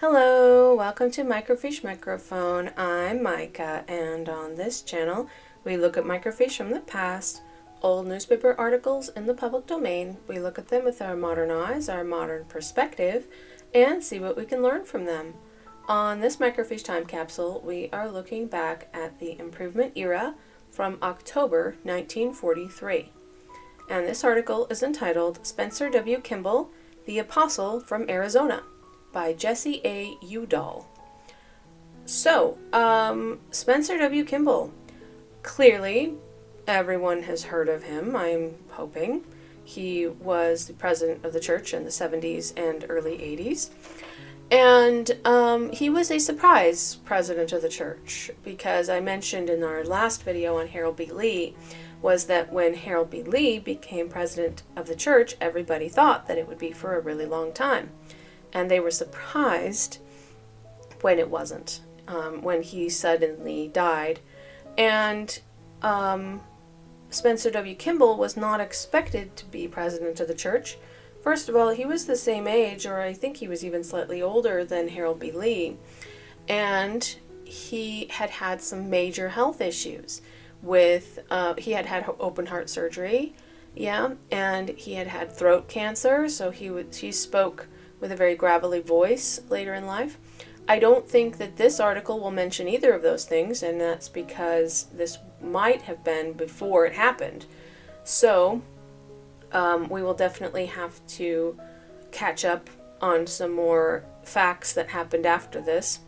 Hello, welcome to Microfiche Microphone. I'm Micah, and on this channel we look at microfiche from the past, old newspaper articles in the public domain. We look at them with our modern eyes, our modern perspective, and see what we can learn from them. On this microfiche time capsule, we are looking back at the Improvement era from October 1943. And this article is entitled Spencer W. Kimball, the Apostle from Arizona, by Jesse A. Udall. So, Spencer W. Kimball. Clearly, everyone has heard of him, I'm hoping. He was the president of the church in the 70s and early 80s. And he was a surprise president of the church, because I mentioned in our last video on Harold B. Lee was that when Harold B. Lee became president of the church, everybody thought that it would be for a really long time. And they were surprised when it wasn't, when he suddenly died. And Spencer W. Kimball was not expected to be president of the church. First of all, he was the same age, or I think he was even slightly older than Harold B. Lee. And he had had some major health issues with, he had had open heart surgery, and he had had throat cancer, so he spoke with a very gravelly voice later in life. I don't think that this article will mention either of those things, and that's because this might have been before it happened. So we will definitely have to catch up on some more facts that happened after this.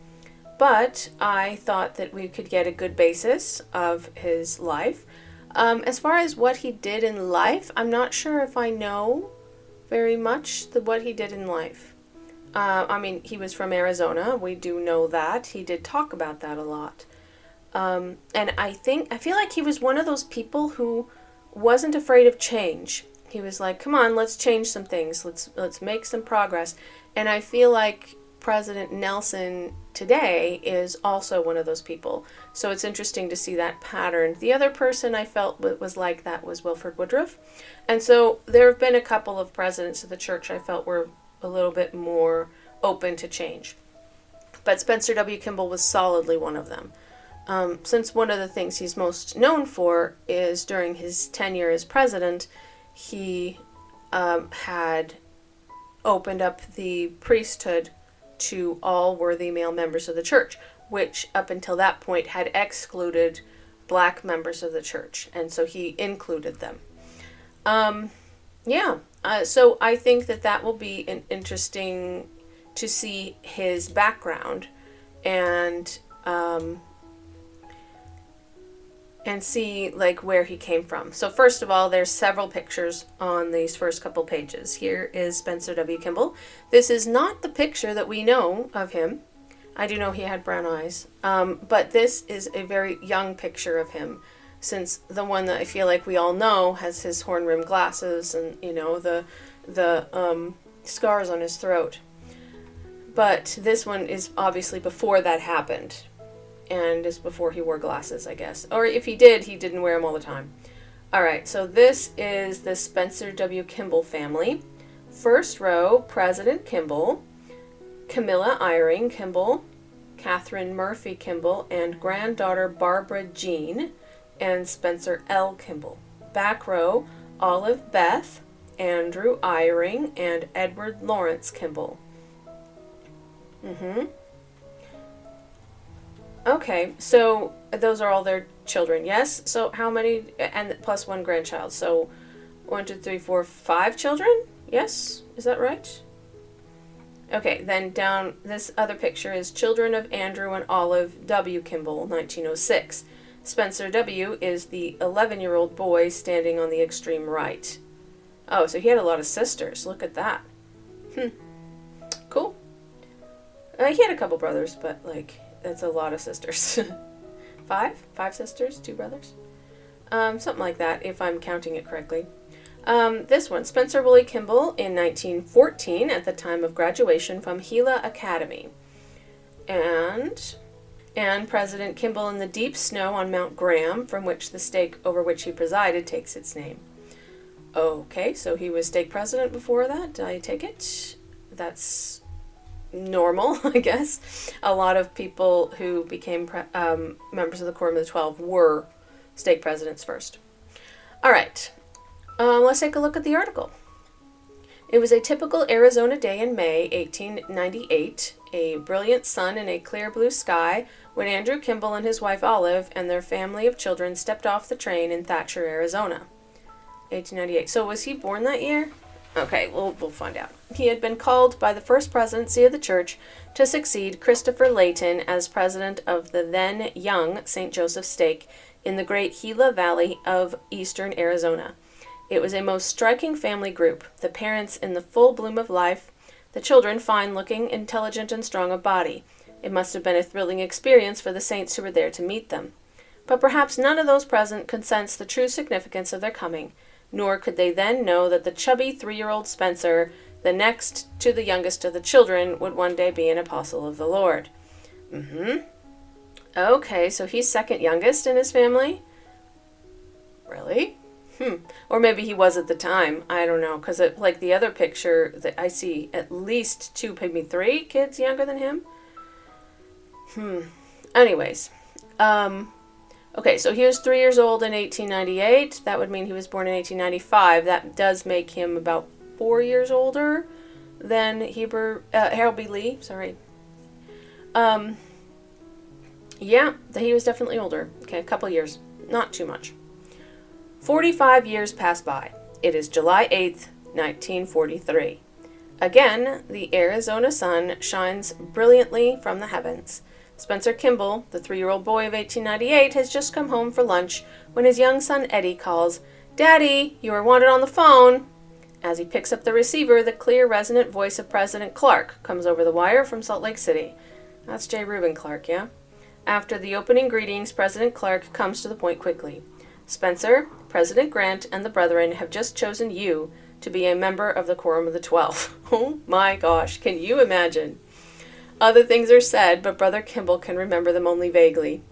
But I thought that we could get a good basis of his life. As far as what he did in life, I'm not sure if I know very much what he did in life. I mean, he was from Arizona. We do know that. He did talk about that a lot. And I feel like he was one of those people who wasn't afraid of change. He was like, come on, let's change some things. Let's make some progress. And I feel like President Nelson today is also one of those people. So it's interesting to see that pattern. The other person I felt was like that was Wilford Woodruff. And so there have been a couple of presidents of the church I felt were a little bit more open to change. But Spencer W. Kimball was solidly one of them. Since one of the things he's most known for is during his tenure as president, he had opened up the priesthood to all worthy male members of the church, which up until that point had excluded black members of the church, and so he included them. So I think that will be interesting to see his background and see like where he came from. So first of all, there's several pictures on these first couple pages. Here is Spencer W. Kimball. This is not the picture that we know of him. I do know he had brown eyes, but this is a very young picture of him, since the one that I feel like we all know has his horn-rimmed glasses and, you know, the scars on his throat. But this one is obviously before that happened, and is before he wore glasses, I guess. Or if he didn't wear them all the time. Alright, so this is the Spencer W. Kimball family. First row, President Kimball, Camilla Eyring Kimball, Catherine Murphy Kimball, and granddaughter Barbara Jean, and Spencer L. Kimball. Back row, Olive Beth, Andrew Eyring, and Edward Lawrence Kimball. Okay, so those are all their children, yes? So how many, and plus one grandchild, so 1, 2, 3, 4, 5 children? Yes? Is that right? Okay, then down, this other picture is children of Andrew and Olive W. Kimball, 1906. Spencer W. is the 11-year-old boy standing on the extreme right. Oh, so he had a lot of sisters. Look at that. Cool. He had a couple brothers, but, like, that's a lot of sisters. 5 sisters, 2 brothers? Something like that, if I'm counting it correctly. This one, Spencer Woolley Kimball in 1914 at the time of graduation from Gila Academy. And President Kimball in the deep snow on Mount Graham, from which the stake over which he presided takes its name. Okay, so he was stake president before that, I take it? That's normal, I guess. A lot of people who became members of the Quorum of the 12 were stake presidents first. All right, let's take a look at the article. It was a typical Arizona day in May 1898, a brilliant sun and a clear blue sky, when Andrew Kimball and his wife Olive and their family of children stepped off the train in Thatcher, Arizona. 1898. So was he born that year? Okay, we'll find out. He had been called by the first presidency of the church to succeed Christopher Layton as president of the then young St. Joseph stake in the great Gila Valley of eastern Arizona. It was a most striking family group, the parents in the full bloom of life, the children fine-looking, intelligent, and strong of body. It must have been a thrilling experience for the saints who were there to meet them. But perhaps none of those present could sense the true significance of their coming, nor could they then know that the chubby 3-year-old Spencer, the next to the youngest of the children, would one day be an apostle of the Lord. Okay, so he's second youngest in his family? Really? Or maybe he was at the time. I don't know, because like the other picture that I see, at least 2, maybe 3 kids younger than him. Anyways, okay, so he was 3 years old in 1898. That would mean he was born in 1895. That does make him about 4 years older than Harold B. Lee. Sorry. Yeah, he was definitely older. Okay, a couple years, not too much. 45 years pass by. It is July 8th, 1943. Again, the Arizona sun shines brilliantly from the heavens. Spencer Kimball, the 3-year-old boy of 1898, has just come home for lunch when his young son Eddie calls, "Daddy, you are wanted on the phone." As he picks up the receiver, the clear, resonant voice of President Clark comes over the wire from Salt Lake City. That's J. Reuben Clark, yeah? After the opening greetings, President Clark comes to the point quickly. "Spencer, President Grant and the brethren have just chosen you to be a member of the Quorum of the 12. Oh my gosh, can you imagine? Other things are said, but Brother Kimball can remember them only vaguely.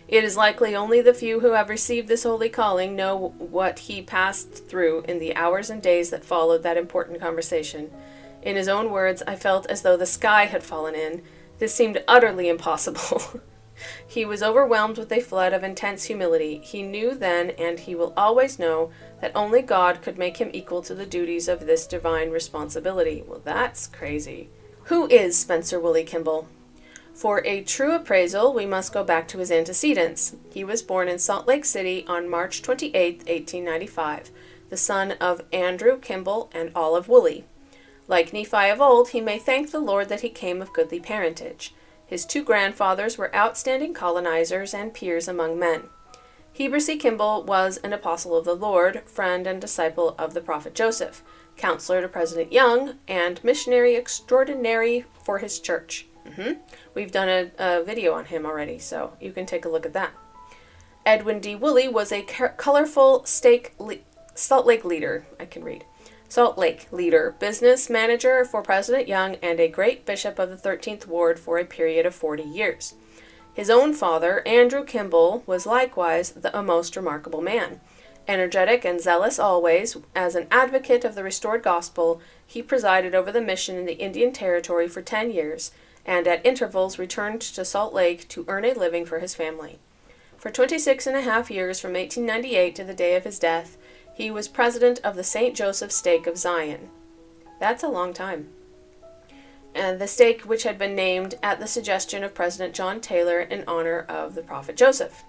It is likely only the few who have received this holy calling know what he passed through in the hours and days that followed that important conversation. In his own words, I felt as though the sky had fallen in. This seemed utterly impossible." He was overwhelmed with a flood of intense humility. He knew then, and he will always know, that only God could make him equal to the duties of this divine responsibility. Well, that's crazy. Who is Spencer Willie Kimball? For a true appraisal, we must go back to his antecedents. He was born in Salt Lake City on March 28, 1895, the son of Andrew Kimball and Olive Woolley. Like Nephi of old, he may thank the Lord that he came of goodly parentage. His 2 grandfathers were outstanding colonizers and peers among men. Heber C. Kimball was an apostle of the Lord, friend and disciple of the prophet Joseph, counselor to President Young, and missionary extraordinary for his church. We've done a video on him already, so you can take a look at that. Edwin D. Woolley was a colorful Salt Lake leader. Salt Lake leader, business manager for President Young, and a great bishop of the 13th Ward for a period of 40 years. His own father, Andrew Kimball, was likewise a most remarkable man. Energetic and zealous always, as an advocate of the restored gospel, he presided over the mission in the Indian Territory for 10 years, and at intervals returned to Salt Lake to earn a living for his family. For 26.5 years, from 1898 to the day of his death, he was president of the St. Joseph stake of Zion. That's a long time. And the stake which had been named at the suggestion of President John Taylor in honor of the prophet Joseph.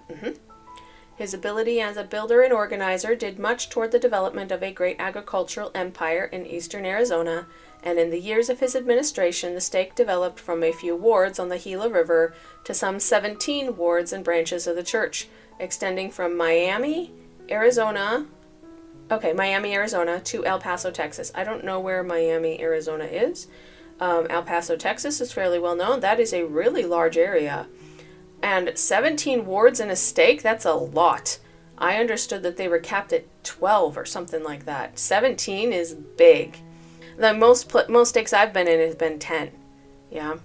His ability as a builder and organizer did much toward the development of a great agricultural empire in eastern Arizona, and in the years of his administration, the stake developed from a few wards on the Gila River to some 17 wards and branches of the church, extending from Miami, Arizona to El Paso, Texas. I don't know where Miami, Arizona is. El Paso, Texas is fairly well known. That is a really large area. And 17 wards in a stake, that's a lot. I understood that they were capped at 12 or something like that. 17 is big. The most stakes I've been in has been 10. Yeah.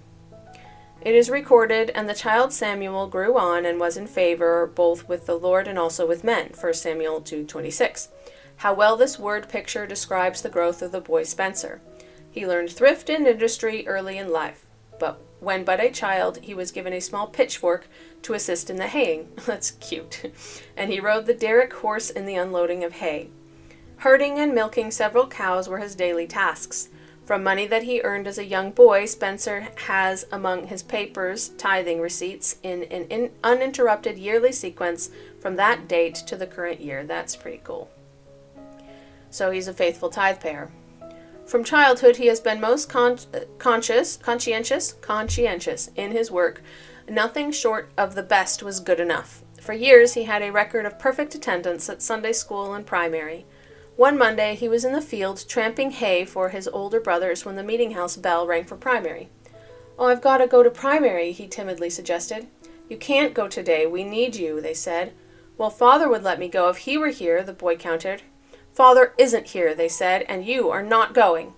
It is recorded, and the child Samuel grew on and was in favor both with the Lord and also with men. 1 Samuel 2:26. How well this word picture describes the growth of the boy Spencer. He learned thrift and industry early in life, but when but a child, he was given a small pitchfork to assist in the haying. That's cute. And he rode the derrick horse in the unloading of hay. Herding and milking several cows were his daily tasks. From money that he earned as a young boy, Spencer has among his papers tithing receipts in an uninterrupted yearly sequence from that date to the current year. That's pretty cool. So he's a faithful tithe payer. From childhood, he has been most conscientious in his work. Nothing short of the best was good enough. For years, he had a record of perfect attendance at Sunday school and primary. One Monday, he was in the field tramping hay for his older brothers when the meeting house bell rang for primary. "Oh, I've got to go to primary," he timidly suggested. "You can't go today. We need you," they said. "Well, Father would let me go if he were here," the boy countered. "Father isn't here," they said, "and you are not going."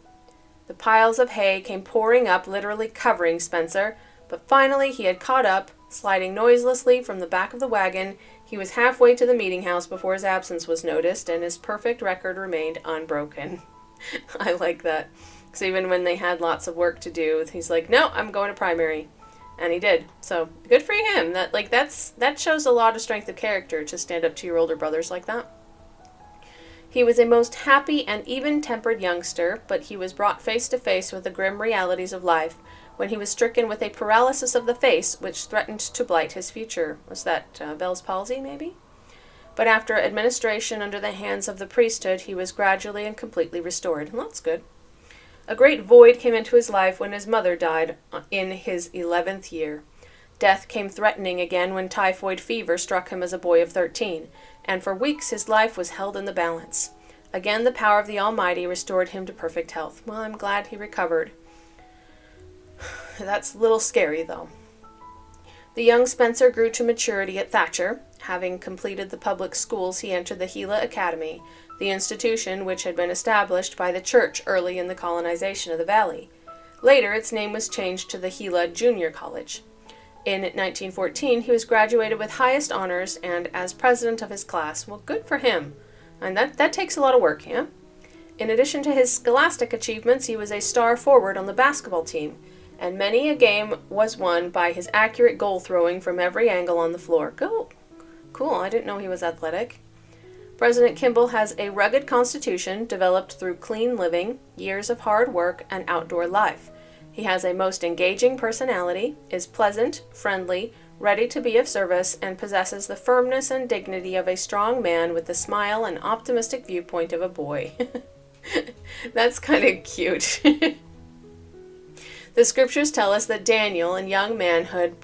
The piles of hay came pouring up, literally covering Spencer, but finally he had caught up. Sliding noiselessly from the back of the wagon, he was halfway to the meeting house before his absence was noticed, and his perfect record remained unbroken. I like that. Because even when they had lots of work to do, he's like, "No, I'm going to primary." And he did. So good for him. That shows a lot of strength of character to stand up to your older brothers like that. He was a most happy and even-tempered youngster, but he was brought face to face with the grim realities of life when he was stricken with a paralysis of the face which threatened to blight his future. Was that Bell's palsy, maybe? But after administration under the hands of the priesthood, he was gradually and completely restored. Well, that's good. A great void came into his life when his mother died in his 11th year. Death came threatening again when typhoid fever struck him as a boy of 13, and for weeks his life was held in the balance. Again, the power of the Almighty restored him to perfect health. Well, I'm glad he recovered. That's a little scary, though. The young Spencer grew to maturity at Thatcher. Having completed the public schools, he entered the Gila Academy, the institution which had been established by the church early in the colonization of the valley. Later, its name was changed to the Gila Junior College. In 1914, he was graduated with highest honors and as president of his class. Well, good for him. And that takes a lot of work, yeah? In addition to his scholastic achievements, he was a star forward on the basketball team, and many a game was won by his accurate goal throwing from every angle on the floor. Cool, I didn't know he was athletic. President Kimball has a rugged constitution developed through clean living, years of hard work, and outdoor life. He has a most engaging personality, is pleasant, friendly, ready to be of service, and possesses the firmness and dignity of a strong man with the smile and optimistic viewpoint of a boy. That's kind of cute. The scriptures tell us that Daniel, in young manhood,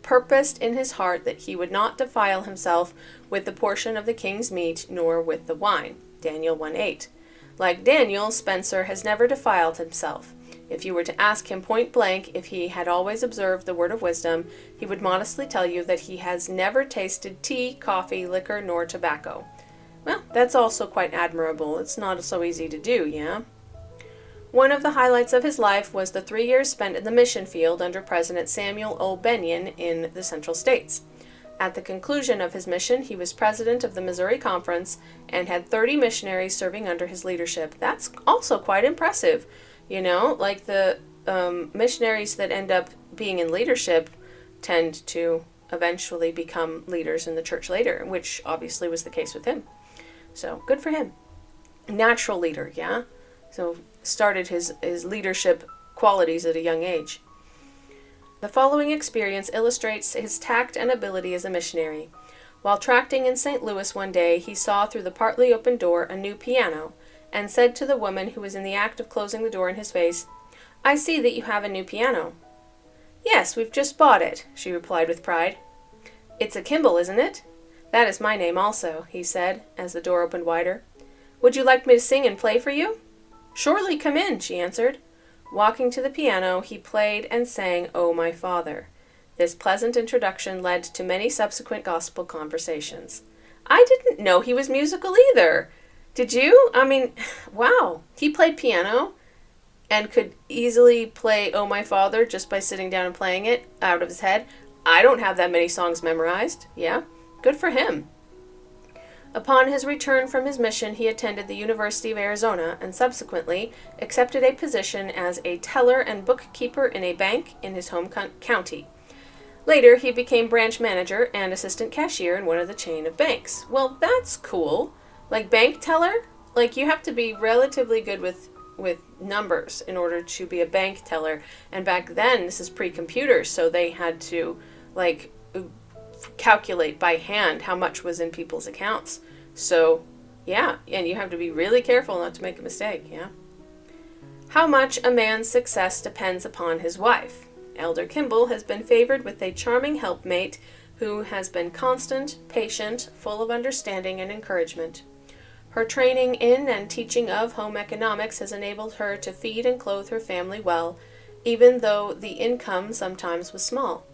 purposed in his heart that he would not defile himself with the portion of the king's meat, nor with the wine. Daniel 1:8. Like Daniel, Spencer has never defiled himself. If you were to ask him point blank if he had always observed the word of wisdom, he would modestly tell you that he has never tasted tea, coffee, liquor, nor tobacco. Well, that's also quite admirable. It's not so easy to do, yeah? One of the highlights of his life was the 3 years spent in the mission field under President Samuel O. Benyon in the Central States. At the conclusion of his mission, he was president of the Missouri Conference and had 30 missionaries serving under his leadership. That's also quite impressive. You know, like the missionaries that end up being in leadership tend to eventually become leaders in the church later, which obviously was the case with him. So, good for him. Natural leader, yeah? So, started his leadership qualities at a young age. The following experience illustrates his tact and ability as a missionary. While tracting in St. Louis one day, he saw through the partly open door a new piano, and said to the woman who was in the act of closing the door in his face, "I see that you have a new piano." "Yes, we've just bought it," she replied with pride. "It's a Kimball, isn't it?" "That is my name also," he said, as the door opened wider. "Would you like me to sing and play for you?" "Surely, come in," she answered. Walking to the piano, he played and sang "O My Father." This pleasant introduction led to many subsequent gospel conversations. I didn't know he was musical either. Did you? I mean, wow. He played piano and could easily play "Oh My Father" just by sitting down and playing it out of his head. I don't have that many songs memorized. Yeah, good for him. Upon his return from his mission, he attended the University of Arizona and subsequently accepted a position as a teller and bookkeeper in a bank in his home county. Later, he became branch manager and assistant cashier in one of the chain of banks. Well, that's cool. Like bank teller? Like you have to be relatively good with numbers in order to be a bank teller. And back then, this is pre-computer, so they had to like calculate by hand how much was in people's accounts. So, yeah, and you have to be really careful not to make a mistake, yeah? How much a man's success depends upon his wife. Elder Kimball has been favored with a charming helpmate who has been constant, patient, full of understanding and encouragement. Her training in and teaching of home economics has enabled her to feed and clothe her family well, even though the income sometimes was small.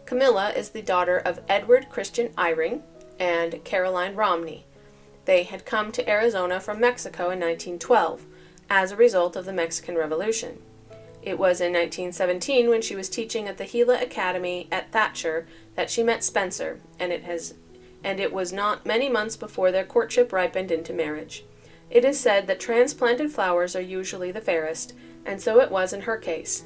Camilla is the daughter of Edward Christian Eyring and Caroline Romney. They had come to Arizona from Mexico in 1912 as a result of the Mexican Revolution. It was in 1917 when she was teaching at the Gila Academy at Thatcher that she met Spencer, and it was not many months before their courtship ripened into marriage. It is said that transplanted flowers are usually the fairest, and so it was in her case.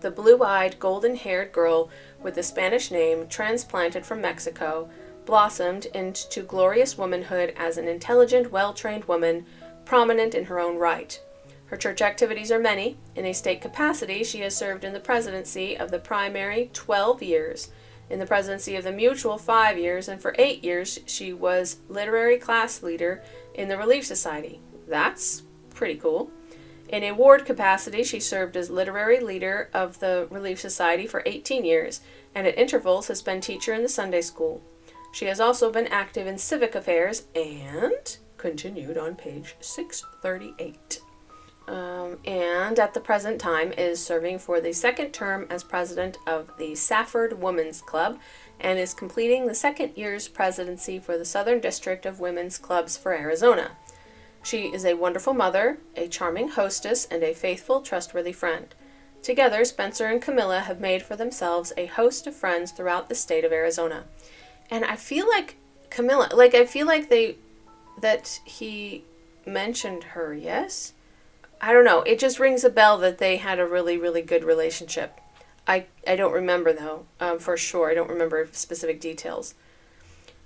The blue-eyed, golden-haired girl with the Spanish name, transplanted from Mexico, blossomed into glorious womanhood as an intelligent, well-trained woman, prominent in her own right. Her church activities are many. In a state capacity, she has served in the presidency of the primary 12 years, in the presidency of the mutual 5 years, and for 8 years she was literary class leader in the Relief Society. That's pretty cool. In a ward capacity, she served as literary leader of the Relief Society for 18 years, and at intervals has been teacher in the Sunday school. She has also been active in civic affairs and continued on page 638. And at the present time is serving for the second term as president of the Safford Women's Club and is completing the second year's presidency for the Southern District of Women's Clubs for Arizona. She is a wonderful mother, a charming hostess, and a faithful, trustworthy friend. Together, Spencer and Camilla have made for themselves a host of friends throughout the state of Arizona. And I feel like Camilla, that he mentioned her, yes? I don't know. It just rings a bell that they had a really, really good relationship. I don't remember, though, for sure. I don't remember specific details.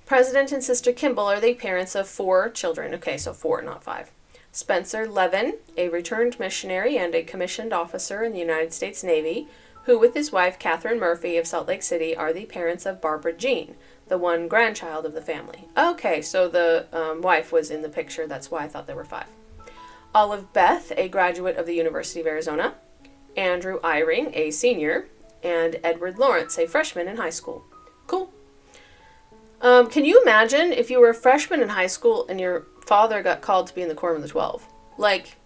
President and Sister Kimball are the parents of 4 children. Okay, so 4, not 5. Spencer Levin, a returned missionary and a commissioned officer in the United States Navy, who with his wife Catherine Murphy of Salt Lake City are the parents of Barbara Jean, the one grandchild of the family. Okay, so the wife was in the picture. That's why I thought there were 5. Olive Beth, a graduate of the University of Arizona, Andrew Eyring, a senior, and Edward Lawrence, a freshman in high school. Cool. Can you imagine if you were a freshman in high school and your father got called to be in the Quorum of the 12? Like,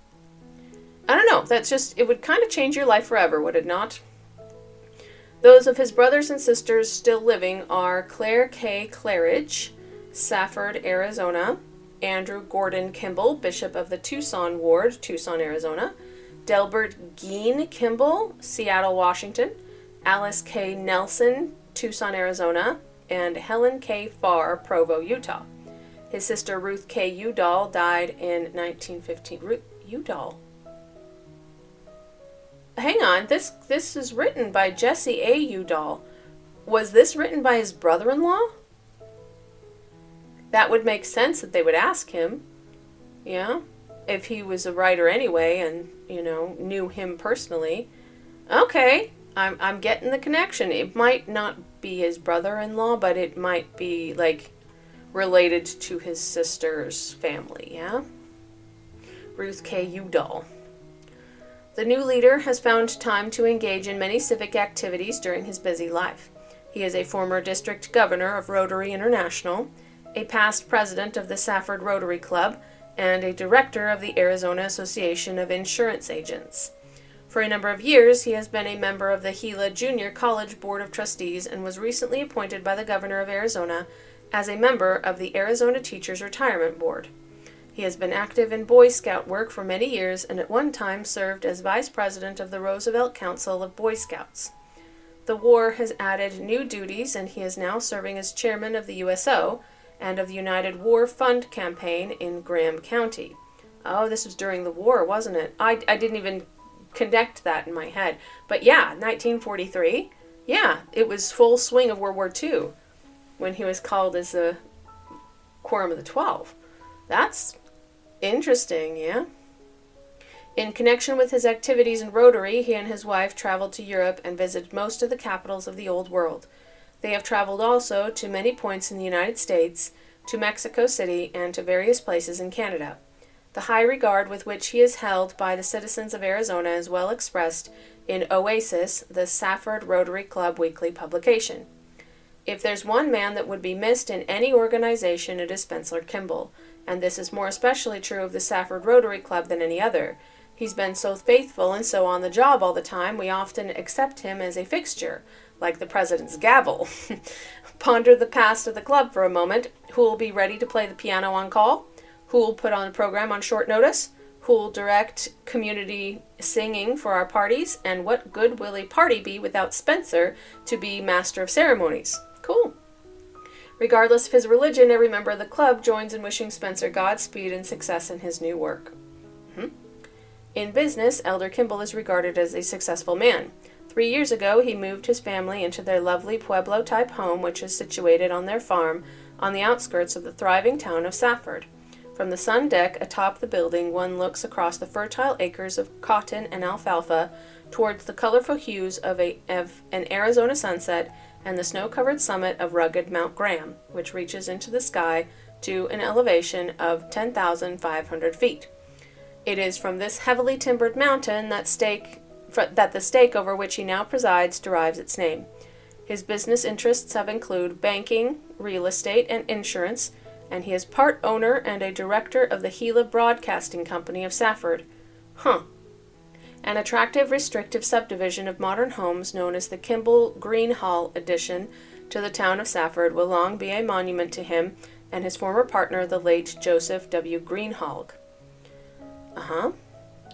I don't know. That's just, it would kind of change your life forever, would it not? Those of his brothers and sisters still living are Claire K. Claridge, Safford, Arizona, Andrew Gordon Kimball, Bishop of the Tucson Ward, Tucson, Arizona, Delbert Geen Kimball, Seattle, Washington, Alice K. Nelson, Tucson, Arizona, and Helen K. Farr, Provo, Utah. His sister Ruth K. Udall died in 1915. Udall? Hang on, this is written by Jesse A. Udall. Was this written by his brother-in-law? That would make sense that they would ask him. Yeah? If he was a writer anyway and, knew him personally. Okay, I'm getting the connection. It might not be his brother-in-law, but it might be, related to his sister's family, yeah? Ruth K. Udall. The new leader has found time to engage in many civic activities during his busy life. He is a former district governor of Rotary International, a past president of the Safford Rotary Club, and a director of the Arizona Association of Insurance Agents. For a number of years, he has been a member of the Gila Junior College Board of Trustees and was recently appointed by the governor of Arizona as a member of the Arizona Teachers Retirement Board. He has been active in Boy Scout work for many years and at one time served as vice president of the Roosevelt Council of Boy Scouts. The war has added new duties and he is now serving as chairman of the USO, and of the United War Fund campaign in Graham County. Oh, this was during the war, wasn't it? I didn't even connect that in my head. But yeah, 1943. Yeah, it was full swing of World War II when he was called as the Quorum of the 12. That's interesting, yeah? In connection with his activities in Rotary, he and his wife traveled to Europe and visited most of the capitals of the Old World. They have traveled also to many points in the United States, to Mexico City, and to various places in Canada. The high regard with which he is held by the citizens of Arizona is well expressed in Oasis, the Safford Rotary Club weekly publication. If there's one man that would be missed in any organization, it is Spencer Kimball, and this is more especially true of the Safford Rotary Club than any other. He's been so faithful and so on the job all the time, we often accept him as a fixture, like the president's gavel. Ponder the past of the club for a moment. Who will be ready to play the piano on call? Who will put on a program on short notice? Who will direct community singing for our parties? And what good will a party be without Spencer to be master of ceremonies? Cool. Regardless of his religion, every member of the club joins in wishing Spencer Godspeed and success in his new work. In business, Elder Kimball is regarded as a successful man. 3 years ago, he moved his family into their lovely Pueblo-type home, which is situated on their farm on the outskirts of the thriving town of Safford. From the sun deck atop the building, one looks across the fertile acres of cotton and alfalfa towards the colorful hues of an Arizona sunset and the snow-covered summit of rugged Mount Graham, which reaches into the sky to an elevation of 10,500 feet. It is from this heavily timbered mountain that the stake over which he now presides derives its name. His business interests have included banking, real estate, and insurance, and he is part owner and a director of the Gila Broadcasting Company of Safford. An attractive, restrictive subdivision of modern homes known as the Kimball Green Hall addition to the town of Safford will long be a monument to him and his former partner, the late Joseph W. Greenhalgh. Hang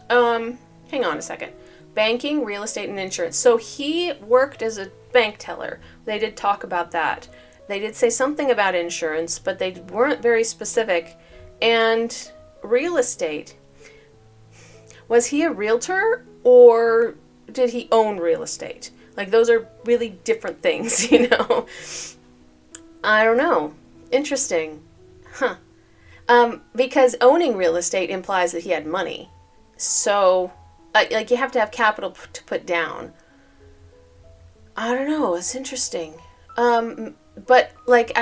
on a second. Banking, real estate, and insurance. So he worked as a bank teller. They did talk about that. They did say something about insurance, but they weren't very specific. And real estate. Was he a realtor or did he own real estate? Like, those are really different things, you know? I don't know. Interesting. Because owning real estate implies that he had money. So, like, you have to have capital to put down. I don't know. It's interesting. But, like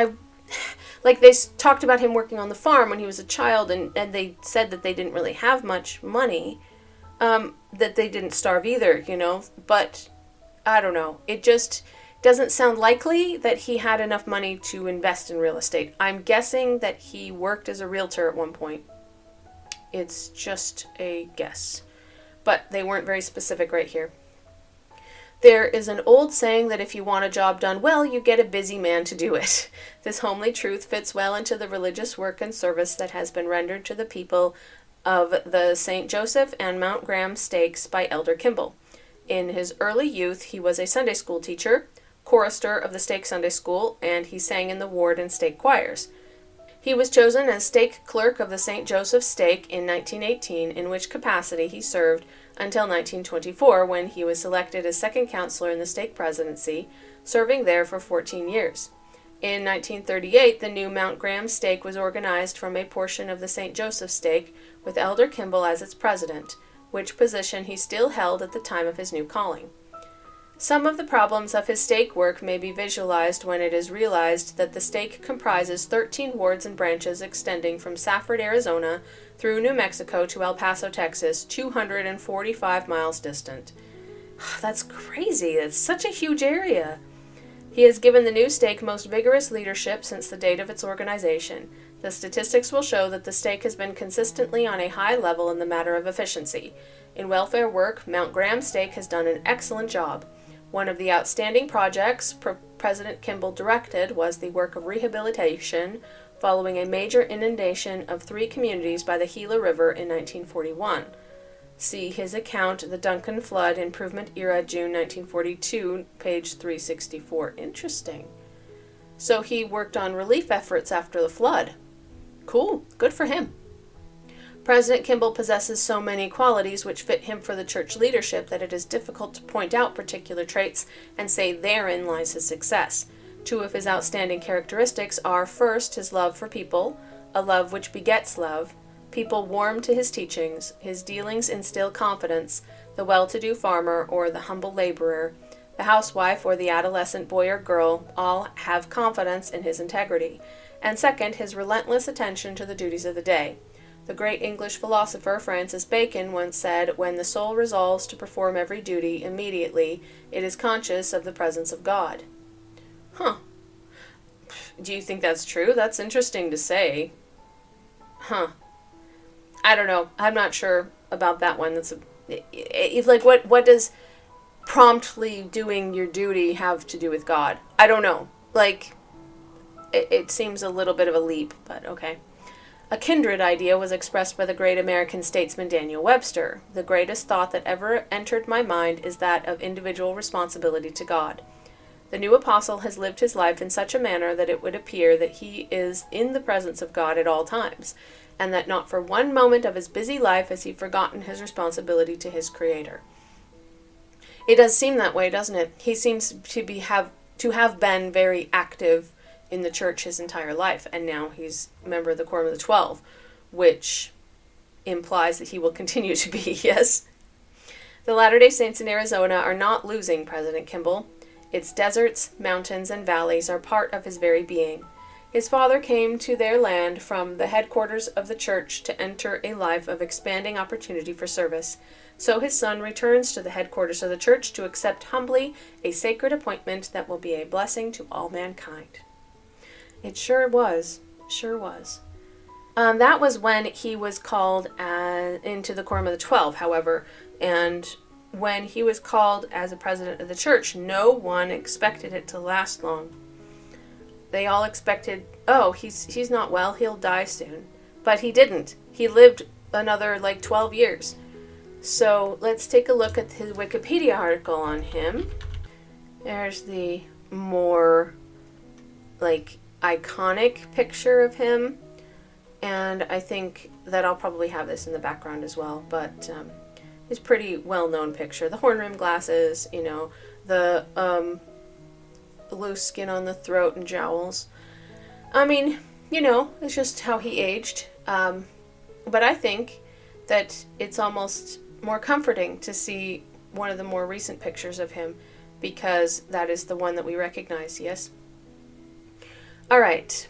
they talked about him working on the farm when he was a child, and they said that they didn't really have much money. That they didn't starve either, you know. But, I don't know. It just doesn't sound likely that he had enough money to invest in real estate. I'm guessing that he worked as a realtor at one point. It's just a guess. But they weren't very specific right here. There is an old saying that if you want a job done well, you get a busy man to do it. This homely truth fits well into the religious work and service that has been rendered to the people of the St. Joseph and Mount Graham stakes by Elder Kimball. In his early youth, he was a Sunday school teacher, chorister of the stake Sunday school, and he sang in the ward and stake choirs. He was chosen as stake clerk of the St. Joseph stake in 1918, in which capacity he served until 1924, when he was selected as second counselor in the stake presidency, serving there for 14 years. In 1938, the new Mount Graham stake was organized from a portion of the St. Joseph stake, with Elder Kimball as its president, which position he still held at the time of his new calling. Some of the problems of his stake work may be visualized when it is realized that the stake comprises 13 wards and branches extending from Safford, Arizona, through New Mexico to El Paso, Texas, 245 miles distant. That's crazy. It's such a huge area. He has given the new stake most vigorous leadership since the date of its organization. The statistics will show that the stake has been consistently on a high level in the matter of efficiency. In welfare work, Mount Graham stake has done an excellent job. One of the outstanding projects President Kimball directed was the work of rehabilitation following a major inundation of 3 communities by the Gila River in 1941. See his account, The Duncan Flood, Improvement Era, June 1942, page 364. Interesting. So he worked on relief efforts after the flood. Cool, good for him. President Kimball possesses so many qualities which fit him for the church leadership that it is difficult to point out particular traits and say therein lies his success. Two of his outstanding characteristics are, first, his love for people, a love which begets love. People warm to his teachings, his dealings instill confidence, the well-to-do farmer or the humble laborer, the housewife or the adolescent boy or girl, all have confidence in his integrity. And second, his relentless attention to the duties of the day. The great English philosopher Francis Bacon once said, "When the soul resolves to perform every duty immediately, it is conscious of the presence of God." Huh. Do you think that's true? That's interesting to say. Huh. I don't know. I'm not sure about that one. Like what does promptly doing your duty have to do with God? I don't know. Like, it seems a little bit of a leap, but okay. A kindred idea was expressed by the great American statesman Daniel Webster. The greatest thought that ever entered my mind is that of individual responsibility to God. The new apostle has lived his life in such a manner that it would appear that he is in the presence of God at all times, and that not for one moment of his busy life has he forgotten his responsibility to his Creator. It does seem that way, doesn't it? He seems to have been very active in the church his entire life, and now he's a member of the Quorum of the 12, which implies that he will continue to be, yes? The Latter-day Saints in Arizona are not losing President Kimball. Its deserts, mountains, and valleys are part of his very being. His father came to their land from the headquarters of the church to enter a life of expanding opportunity for service. So his son returns to the headquarters of the church to accept humbly a sacred appointment that will be a blessing to all mankind. It sure was. Sure was. That was when he was called into the Quorum of the 12, however, and when he was called as a president of the church, no one expected it to last long. They all expected, oh, he's not well, he'll die soon. But he didn't. He lived another 12 years. So let's take a look at his Wikipedia article on him. There's the more iconic picture of him, and I think that I'll probably have this in the background as well, but it's a pretty well-known picture. The horn-rimmed glasses, the loose skin on the throat and jowls. I mean, it's just how he aged, but I think that it's almost more comforting to see one of the more recent pictures of him, because that is the one that we recognize, yes? All right,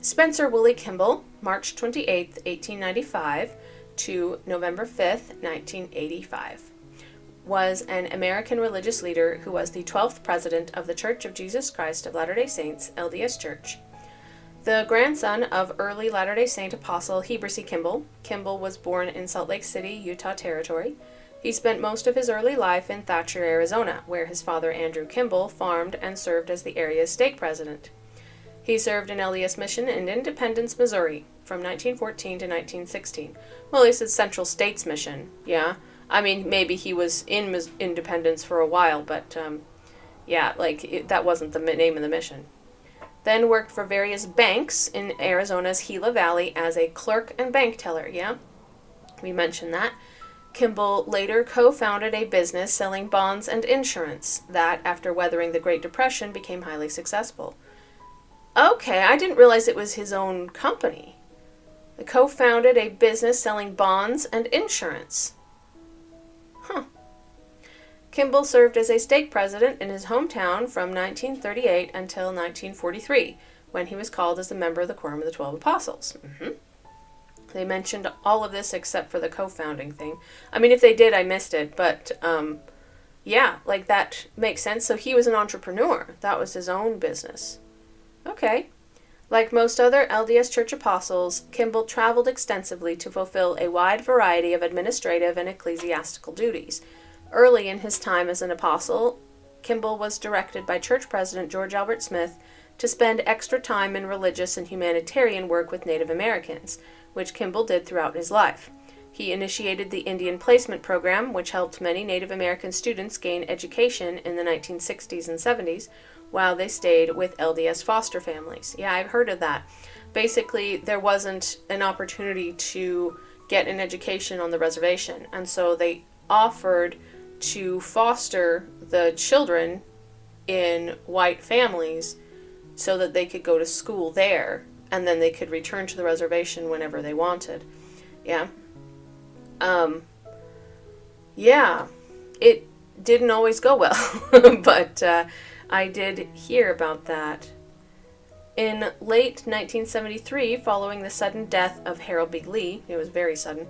Spencer Woolley Kimball, March 28th, 1895 to November 5th, 1985, was an American religious leader who was the 12th president of the Church of Jesus Christ of Latter-day Saints, LDS Church. The grandson of early Latter-day Saint apostle Heber C. Kimball, Kimball was born in Salt Lake City, Utah Territory. He spent most of his early life in Thatcher, Arizona, where his father Andrew Kimball farmed and served as the area's stake president. He served an LDS mission in Independence, Missouri, from 1914 to 1916. Well, he said Central States Mission, yeah. I mean, maybe he was in Independence for a while, but, that wasn't the name of the mission. Then worked for various banks in Arizona's Gila Valley as a clerk and bank teller, yeah? We mentioned that. Kimball later co-founded a business selling bonds and insurance that, after weathering the Great Depression, became highly successful. Okay, I didn't realize it was his own company. He co-founded a business selling bonds and insurance. Huh. Kimball served as a stake president in his hometown from 1938 until 1943, when he was called as a member of the Quorum of the 12 Apostles. They mentioned all of this except for the co-founding thing. I mean, if they did, I missed it, but that makes sense. So he was an entrepreneur. That was his own business. Okay. Like most other LDS Church apostles, Kimball traveled extensively to fulfill a wide variety of administrative and ecclesiastical duties. Early in his time as an apostle, Kimball was directed by Church President George Albert Smith to spend extra time in religious and humanitarian work with Native Americans, which Kimball did throughout his life. He initiated the Indian Placement Program, which helped many Native American students gain education in the 1960s and 70s while they stayed with LDS foster families. Yeah, I've heard of that. Basically, there wasn't an opportunity to get an education on the reservation, and so they offered to foster the children in white families so that they could go to school there, and then they could return to the reservation whenever they wanted. Yeah. Yeah, it didn't always go well, but I did hear about that. In late 1973, following the sudden death of Harold B. Lee, it was very sudden,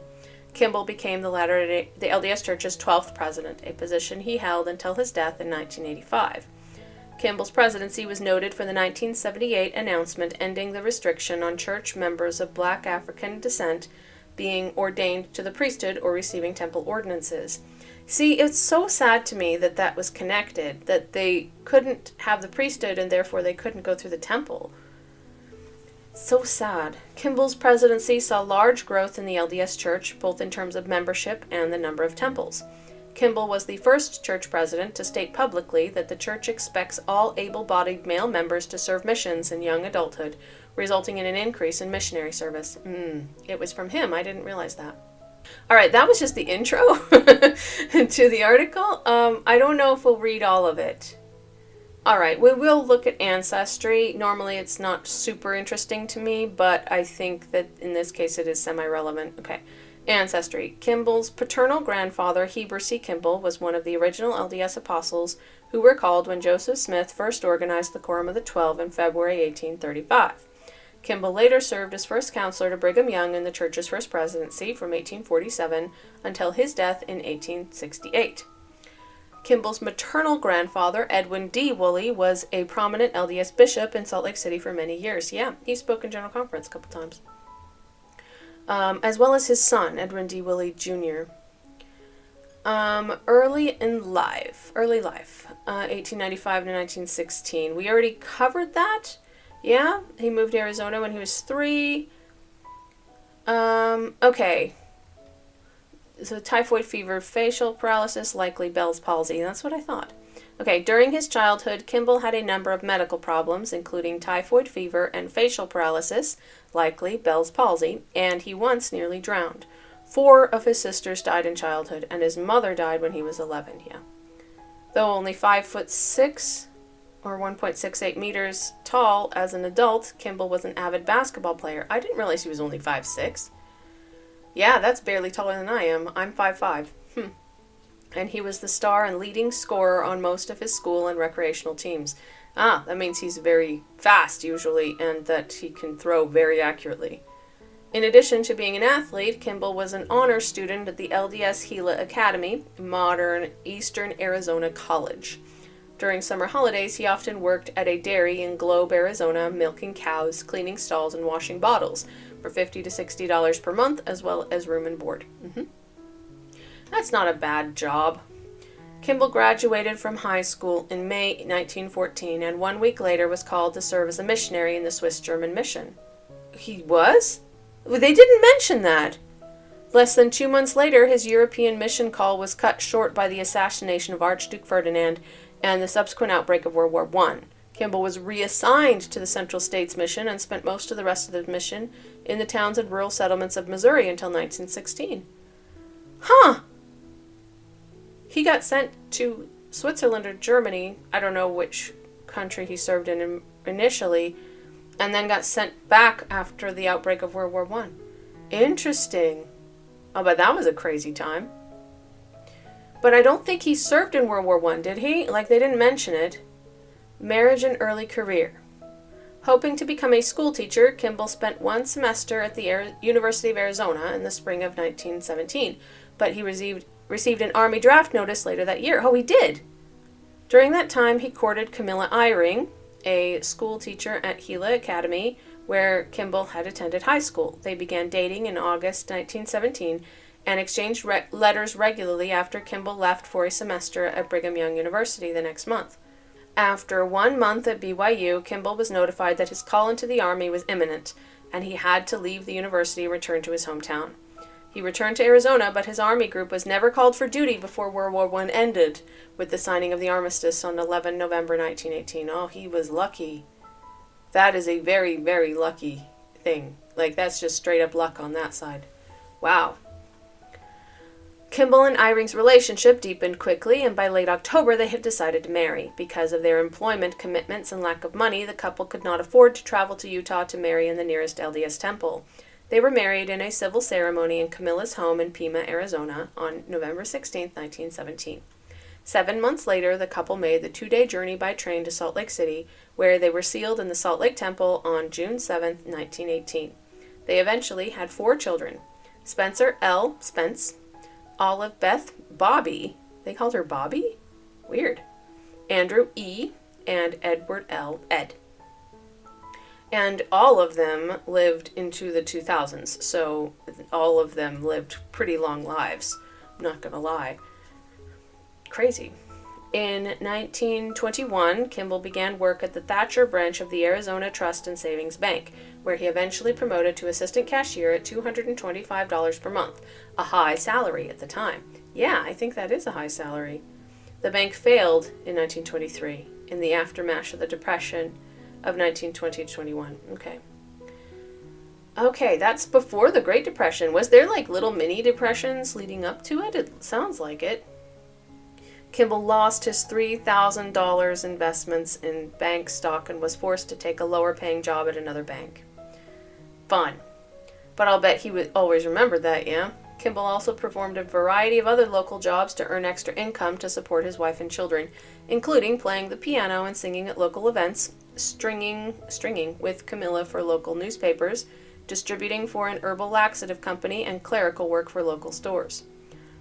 Kimball became the LDS Church's 12th president, a position he held until his death in 1985. Kimball's presidency was noted for the 1978 announcement ending the restriction on church members of Black African descent being ordained to the priesthood or receiving temple ordinances. See, it's so sad to me that that was connected, that they couldn't have the priesthood and therefore they couldn't go through the temple. So sad. Kimball's presidency saw large growth in the LDS Church, both in terms of membership and the number of temples. Kimball was the first church president to state publicly that the church expects all able-bodied male members to serve missions in young adulthood, resulting in an increase in missionary service. It was from him. I didn't realize that. All right, that was just the intro to the article. I don't know if we'll read all of it. All right, we will look at ancestry. Normally it's not super interesting to me, but I think that in this case it is semi-relevant. Okay, ancestry. Kimball's paternal grandfather, Heber C. Kimball, was one of the original LDS apostles who were called when Joseph Smith first organized the Quorum of the 12 in February 1835. Kimball later served as first counselor to Brigham Young in the church's first presidency from 1847 until his death in 1868. Kimball's maternal grandfather, Edwin D. Woolley, was a prominent LDS bishop in Salt Lake City for many years. Yeah, he spoke in General Conference a couple times. As well as his son, Edwin D. Woolley Jr. Early life, 1895 to 1916. We already covered that. Yeah, he moved to Arizona when he was 3. Okay. So typhoid fever, facial paralysis, likely Bell's palsy. That's what I thought. Okay, during his childhood, Kimball had a number of medical problems, including typhoid fever and facial paralysis, likely Bell's palsy, and he once nearly drowned. 4 of his sisters died in childhood, and his mother died when he was 11, yeah. Though only 5'6", or 1.68 meters tall as an adult, Kimball was an avid basketball player. I didn't realize he was only 5'6". Yeah, that's barely taller than I am. I'm 5'5". And he was the star and leading scorer on most of his school and recreational teams. That means he's very fast, usually, and that he can throw very accurately. In addition to being an athlete, Kimball was an honor student at the LDS Gila Academy, modern Eastern Arizona College. During summer holidays, he often worked at a dairy in Globe, Arizona, milking cows, cleaning stalls, and washing bottles for $50 to $60 per month, as well as room and board. That's not a bad job. Kimball graduated from high school in May 1914, and 1 week later was called to serve as a missionary in the Swiss-German mission. He was? They didn't mention that. Less than 2 months later, his European mission call was cut short by the assassination of Archduke Ferdinand and the subsequent outbreak of World War I. Kimball was reassigned to the Central States Mission and spent most of the rest of the mission in the towns and rural settlements of Missouri until 1916. He got sent to Switzerland or Germany, I don't know which country he served in initially, and then got sent back after the outbreak of World War I. Interesting. Oh, but that was a crazy time. But I don't think he served in World War I, did he? Like, they didn't mention it. Marriage and early career. Hoping to become a school teacher, Kimball spent 1 semester at the University of Arizona in the spring of 1917, but he received an Army draft notice later that year. Oh, he did! During that time, he courted Camilla Eyring, a school teacher at Gila Academy, where Kimball had attended high school. They began dating in August 1917 and exchanged letters regularly after Kimball left for a semester at Brigham Young University the next month. After 1 month at BYU, Kimball was notified that his call into the Army was imminent, and he had to leave the university and return to his hometown. He returned to Arizona, but his army group was never called for duty before World War I ended with the signing of the armistice on 11 November 1918. Oh, he was lucky. That is a very, very lucky thing. Like, that's just straight up luck on that side. Wow. Kimball and Eyring's relationship deepened quickly, and by late October they had decided to marry. Because of their employment commitments and lack of money, the couple could not afford to travel to Utah to marry in the nearest LDS temple. They were married in a civil ceremony in Camilla's home in Pima, Arizona, on November 16, 1917. 7 months later, the couple made the 2-day journey by train to Salt Lake City, where they were sealed in the Salt Lake Temple on June 7, 1918. They eventually had 4 children: Spencer L. Spence, Olive Beth Bobby, they called her Bobby? Weird. Andrew E., and Edward L. Ed. And all of them lived into the 2000s, so all of them lived pretty long lives. I'm not gonna lie. Crazy. In 1921, Kimball began work at the Thatcher branch of the Arizona Trust and Savings Bank, where he eventually promoted to assistant cashier at $225 per month, a high salary at the time. Yeah, I think that is a high salary. The bank failed in 1923, in the aftermath of the Depression of 1920-21. Okay, that's before the Great Depression. Was there like little mini depressions leading up to it? It sounds like it. Kimball lost his $3,000 investments in bank stock and was forced to take a lower paying job at another bank. Fun. But I'll bet he would always remember that, yeah? Kimball also performed a variety of other local jobs to earn extra income to support his wife and children, including playing the piano and singing at local events, stringing with Camilla for local newspapers, distributing for an herbal laxative company, and clerical work for local stores.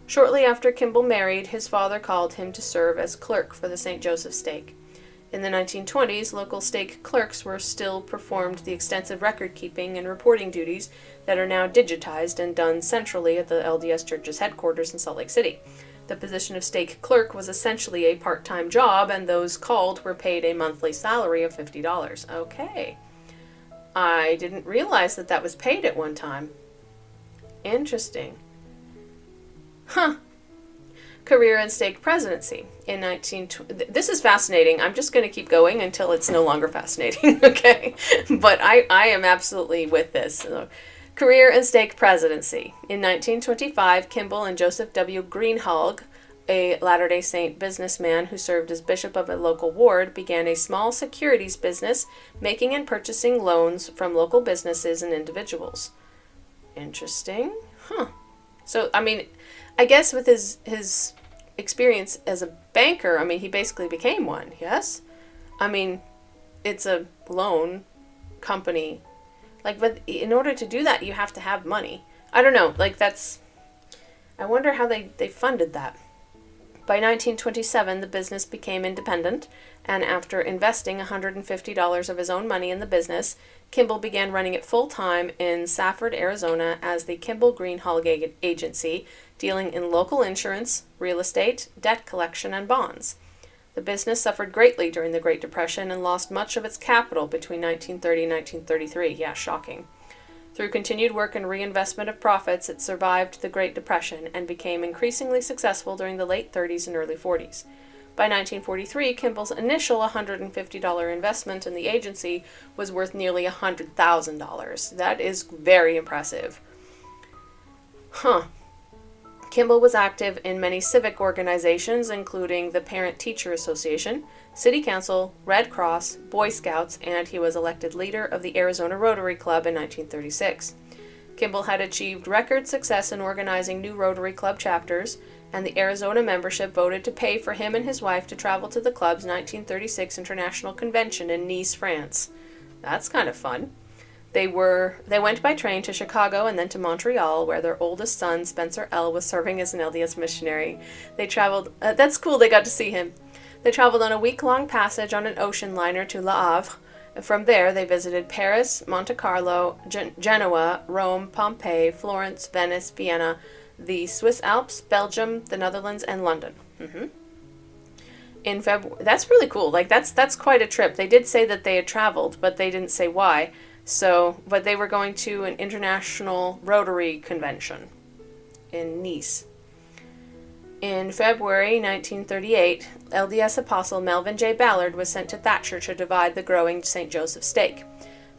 Shortly after Kimball married, his father called him to serve as clerk for the St. Joseph Stake. In the 1920s, local stake clerks were still performed the extensive record-keeping and reporting duties that are now digitized and done centrally at the LDS Church's headquarters in Salt Lake City. The position of stake clerk was essentially a part-time job, and those called were paid a monthly salary of $50. Okay. I didn't realize that that was paid at one time. Interesting. Huh. Career and stake presidency. In 1920, this is fascinating. I'm just going to keep going until it's no longer fascinating, okay? But I am absolutely with this. So, career and stake presidency. In 1925, Kimball and Joseph W. Greenhalgh, a Latter-day Saint businessman who served as bishop of a local ward, began a small securities business, making and purchasing loans from local businesses and individuals. Interesting. Huh. So, I mean, I guess with his experience as a banker, I mean, he basically became one, yes? I mean, it's a loan company. Like, but in order to do that, you have to have money. I don't know, like, I wonder how they funded that. By 1927, the business became independent, and after investing $150 of his own money in the business, Kimball began running it full-time in Safford, Arizona as the Kimball Greenhalgh Agency, dealing in local insurance, real estate, debt collection, and bonds. The business suffered greatly during the Great Depression and lost much of its capital between 1930 and 1933. Yeah, shocking. Through continued work and reinvestment of profits, it survived the Great Depression and became increasingly successful during the late 30s and early 40s. By 1943, Kimball's initial $150 investment in the agency was worth nearly $100,000. That is very impressive. Huh. Kimball was active in many civic organizations, including the Parent-Teacher Association, City Council, Red Cross, Boy Scouts, and he was elected leader of the Arizona Rotary Club in 1936. Kimball had achieved record success in organizing new Rotary Club chapters, and the Arizona membership voted to pay for him and his wife to travel to the club's 1936 International Convention in Nice, France. That's kind of fun. They went by train to Chicago and then to Montreal, where their oldest son, Spencer L., was serving as an LDS missionary. They traveled, that's cool, they got to see him. They traveled on a week-long passage on an ocean liner to Le Havre. From there, they visited Paris, Monte Carlo, Genoa, Rome, Pompeii, Florence, Venice, Vienna, the Swiss Alps, Belgium, the Netherlands, and London. In February, that's really cool. Like, that's quite a trip. They did say that they had traveled, but they didn't say why. So, but they were going to an international Rotary convention. in Nice. In February 1938, LDS apostle Melvin J. Ballard was sent to Thatcher to divide the growing St. Joseph stake.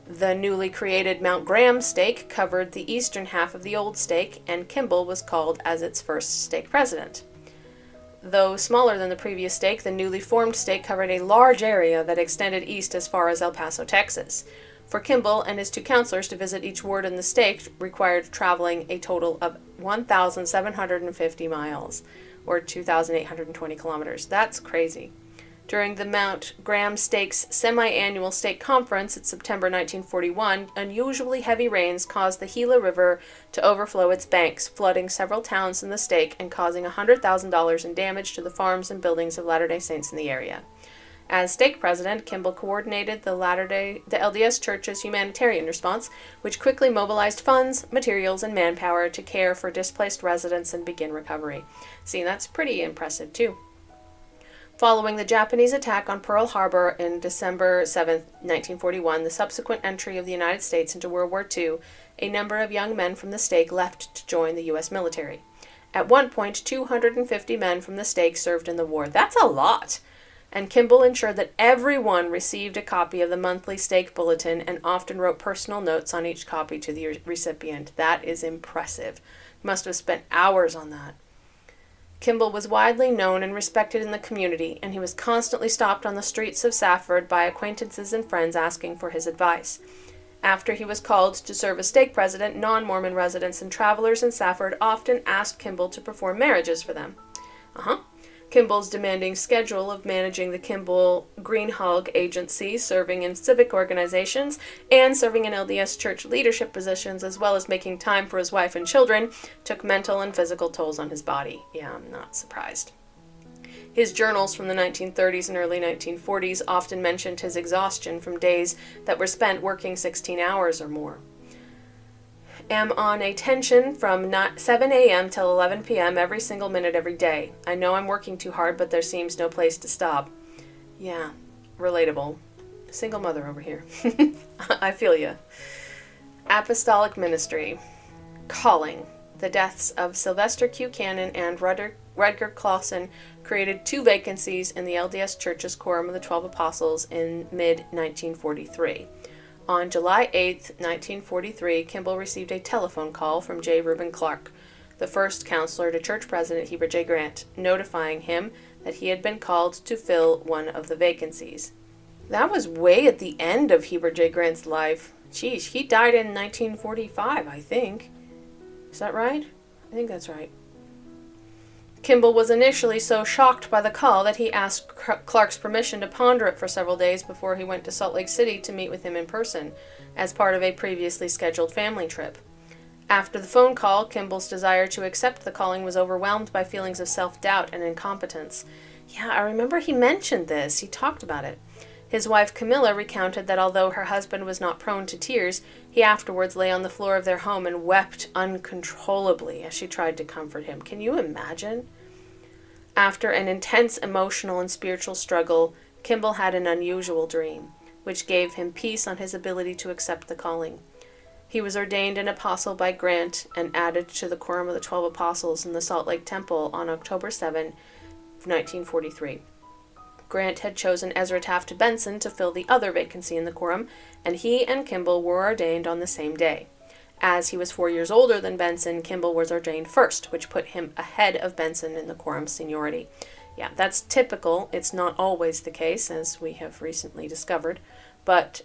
The newly created Mount Graham stake covered the eastern half of the old stake, and Kimball was called as its first stake president. Though smaller than the previous stake, the newly formed stake covered a large area that extended east as far as El Paso, Texas. For Kimball and his two counselors to visit each ward in the stake required traveling a total of 1,750 miles, or 2,820 kilometers. That's crazy. During the Mount Graham Stake's semi-annual stake conference in September 1941, unusually heavy rains caused the Gila River to overflow its banks, flooding several towns in the stake and causing $100,000 in damage to the farms and buildings of Latter-day Saints in the area. As stake president, Kimball coordinated the LDS Church's humanitarian response, which quickly mobilized funds, materials, and manpower to care for displaced residents and begin recovery. See, that's pretty impressive, too. Following the Japanese attack on Pearl Harbor in December 7, 1941, the subsequent entry of the United States into World War II, a number of young men from the stake left to join the U.S. military. At one point, 250 men from the stake served in the war. That's a lot! And Kimball ensured that everyone received a copy of the monthly stake bulletin and often wrote personal notes on each copy to the recipient. That is impressive. Must have spent hours on that. Kimball was widely known and respected in the community, and he was constantly stopped on the streets of Safford by acquaintances and friends asking for his advice. After he was called to serve as stake president, non-Mormon residents and travelers in Safford often asked Kimball to perform marriages for them. Kimball's demanding schedule of managing the Kimball Green Hog Agency, serving in civic organizations, and serving in LDS church leadership positions, as well as making time for his wife and children, took mental and physical tolls on his body. Yeah, I'm not surprised. His journals from the 1930s and early 1940s often mentioned his exhaustion from days that were spent working 16 hours or more. Am on a tension from 7 a.m. till 11 p.m. every single minute every day. I know I'm working too hard, but there seems no place to stop. Yeah, relatable. Single mother over here. I feel ya. Apostolic ministry. Calling. The deaths of Sylvester Q. Cannon and Rutger Clausen created 2 vacancies in the LDS Church's Quorum of the 12 Apostles in mid-1943. On July 8, 1943, Kimball received a telephone call from J. Reuben Clark, the first counselor to Church President Heber J. Grant, notifying him that he had been called to fill one of the vacancies. That was way at the end of Heber J. Grant's life. Geez, he died in 1945, I think. Is that right? I think that's right. Kimball was initially so shocked by the call that he asked Clark's permission to ponder it for several days before he went to Salt Lake City to meet with him in person, as part of a previously scheduled family trip. After the phone call, Kimball's desire to accept the calling was overwhelmed by feelings of self-doubt and incompetence. Yeah, I remember he mentioned this. He talked about it. His wife Camilla recounted that although her husband was not prone to tears, he afterwards lay on the floor of their home and wept uncontrollably as she tried to comfort him. Can you imagine? After an intense emotional and spiritual struggle, Kimball had an unusual dream, which gave him peace on his ability to accept the calling. He was ordained an apostle by Grant and added to the Quorum of the 12 Apostles in the Salt Lake Temple on October 7, 1943. Grant had chosen Ezra Taft Benson to fill the other vacancy in the quorum, and he and Kimball were ordained on the same day. As he was 4 years older than Benson, Kimball was ordained first, which put him ahead of Benson in the quorum seniority. Yeah, that's typical. It's not always the case, as we have recently discovered. But,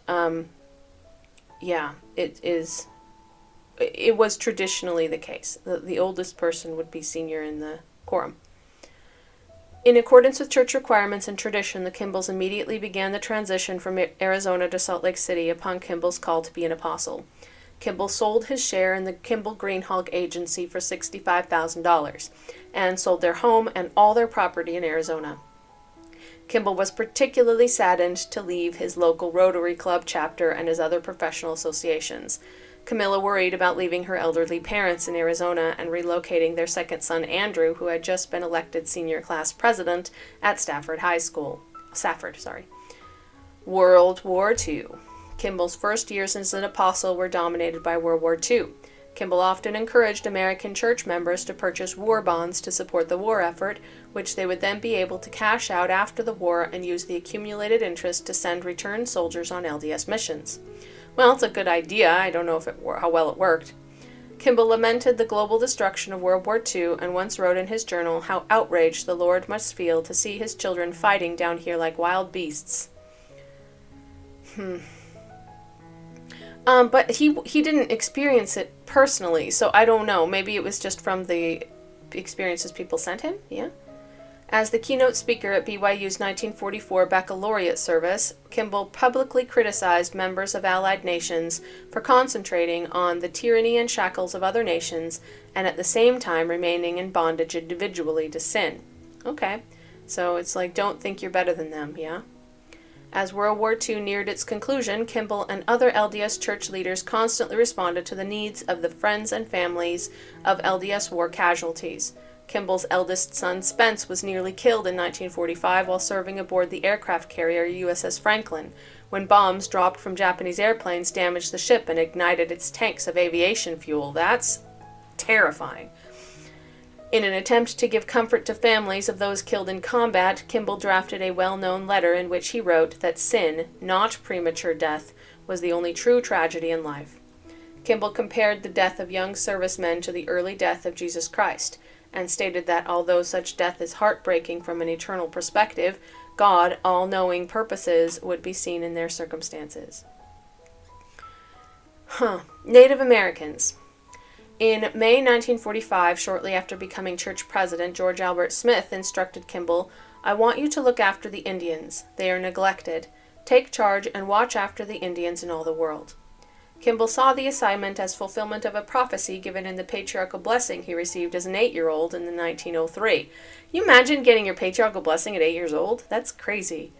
yeah, it was traditionally the case. The oldest person would be senior in the quorum. In accordance with church requirements and tradition, the Kimballs immediately began the transition from Arizona to Salt Lake City upon Kimball's call to be an apostle. Kimball sold his share in the Kimball Green Hog Agency for $65,000 and sold their home and all their property in Arizona. Kimball was particularly saddened to leave his local Rotary Club chapter and his other professional associations. Camilla worried about leaving her elderly parents in Arizona and relocating their second son Andrew, who had just been elected senior class president at Safford. World War II. Kimball's first years as an apostle were dominated by World War II. Kimball often encouraged American church members to purchase war bonds to support the war effort, which they would then be able to cash out after the war and use the accumulated interest to send returned soldiers on LDS missions. Well, it's a good idea. I don't know how well it worked. Kimball lamented the global destruction of World War II and once wrote in his journal how outraged the Lord must feel to see his children fighting down here like wild beasts. But he didn't experience it personally, so I don't know. Maybe it was just from the experiences people sent him, yeah? As the keynote speaker at BYU's 1944 baccalaureate service, Kimball publicly criticized members of Allied nations for concentrating on the tyranny and shackles of other nations and at the same time remaining in bondage individually to sin. Okay, so it's like, don't think you're better than them, yeah? As World War II neared its conclusion, Kimball and other LDS church leaders constantly responded to the needs of the friends and families of LDS war casualties. Kimball's eldest son, Spence, was nearly killed in 1945 while serving aboard the aircraft carrier USS Franklin, when bombs dropped from Japanese airplanes damaged the ship and ignited its tanks of aviation fuel. That's terrifying. In an attempt to give comfort to families of those killed in combat, Kimball drafted a well-known letter in which he wrote that sin, not premature death, was the only true tragedy in life. Kimball compared the death of young servicemen to the early death of Jesus Christ, and stated that although such death is heartbreaking from an eternal perspective, God, all-knowing purposes would be seen in their circumstances. Native Americans. In May 1945, shortly after becoming church president, George Albert Smith instructed Kimball, "I want you to look after the Indians. They are neglected. Take charge and watch after the Indians in all the world." Kimball saw the assignment as fulfillment of a prophecy given in the patriarchal blessing he received as an 8-year-old in 1903. You imagine getting your patriarchal blessing at 8 years old? That's crazy.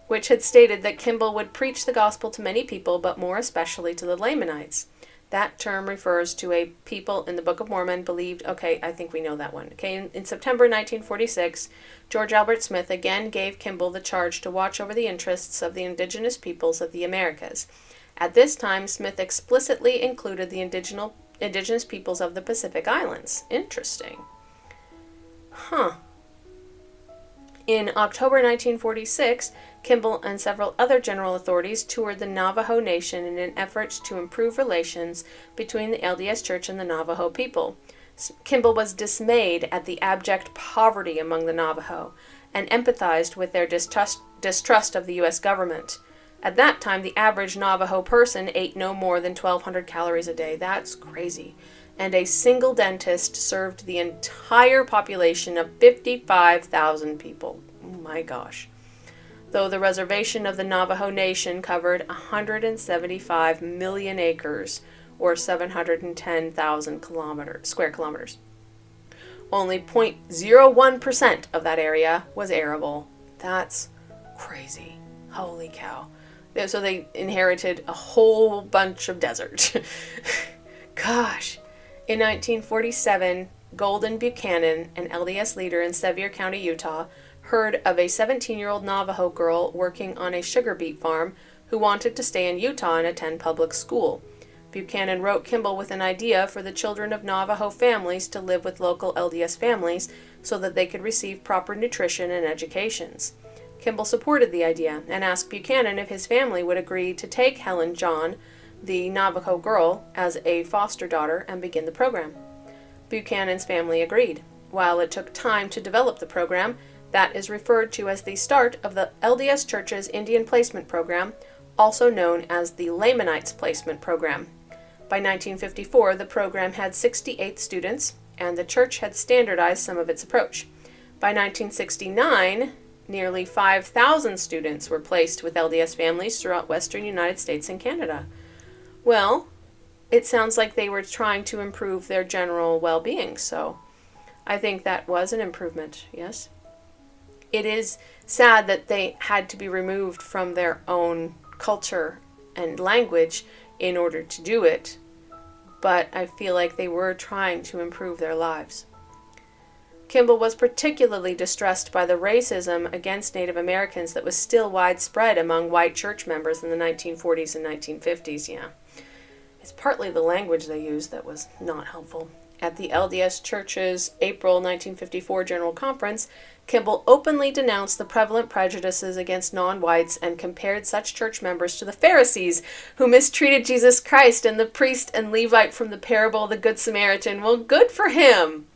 Which had stated that Kimball would preach the gospel to many people, but more especially to the Lamanites. That term refers to a people in the Book of Mormon believed, okay, I think we know that one. Okay, in September 1946, George Albert Smith again gave Kimball the charge to watch over the interests of the indigenous peoples of the Americas. At this time, Smith explicitly included the indigenous peoples of the Pacific Islands. Interesting. In October 1946, Kimball and several other general authorities toured the Navajo Nation in an effort to improve relations between the LDS Church and the Navajo people. Kimball was dismayed at the abject poverty among the Navajo and empathized with their distrust of the U.S. government. At that time, the average Navajo person ate no more than 1,200 calories a day. That's crazy. And a single dentist served the entire population of 55,000 people. Oh my gosh. Though the reservation of the Navajo Nation covered 175 million acres, or 710,000 square kilometers. Only 0.01% of that area was arable. That's crazy. Holy cow. So they inherited a whole bunch of desert. Gosh. In 1947, Golden Buchanan, an LDS leader in Sevier County, Utah, heard of a 17-year-old Navajo girl working on a sugar beet farm who wanted to stay in Utah and attend public school. Buchanan wrote Kimball with an idea for the children of Navajo families to live with local LDS families so that they could receive proper nutrition and educations. Kimball supported the idea and asked Buchanan if his family would agree to take Helen John, the Navajo girl, as a foster daughter and begin the program. Buchanan's family agreed. While it took time to develop the program, that is referred to as the start of the LDS Church's Indian Placement Program, also known as the Lamanites Placement Program. By 1954, the program had 68 students, and the church had standardized some of its approach. By 1969, nearly 5,000 students were placed with LDS families throughout western United States and Canada. Well, it sounds like they were trying to improve their general well-being, so I think that was an improvement, yes. It is sad that they had to be removed from their own culture and language in order to do it, but I feel like they were trying to improve their lives. Kimball was particularly distressed by the racism against Native Americans that was still widespread among white church members in the 1940s and 1950s, It's partly the language they used that was not helpful. At the LDS Church's April 1954 General Conference, Kimball openly denounced the prevalent prejudices against non-whites and compared such church members to the Pharisees, who mistreated Jesus Christ and the priest and Levite from the parable of the Good Samaritan. Well, good for him.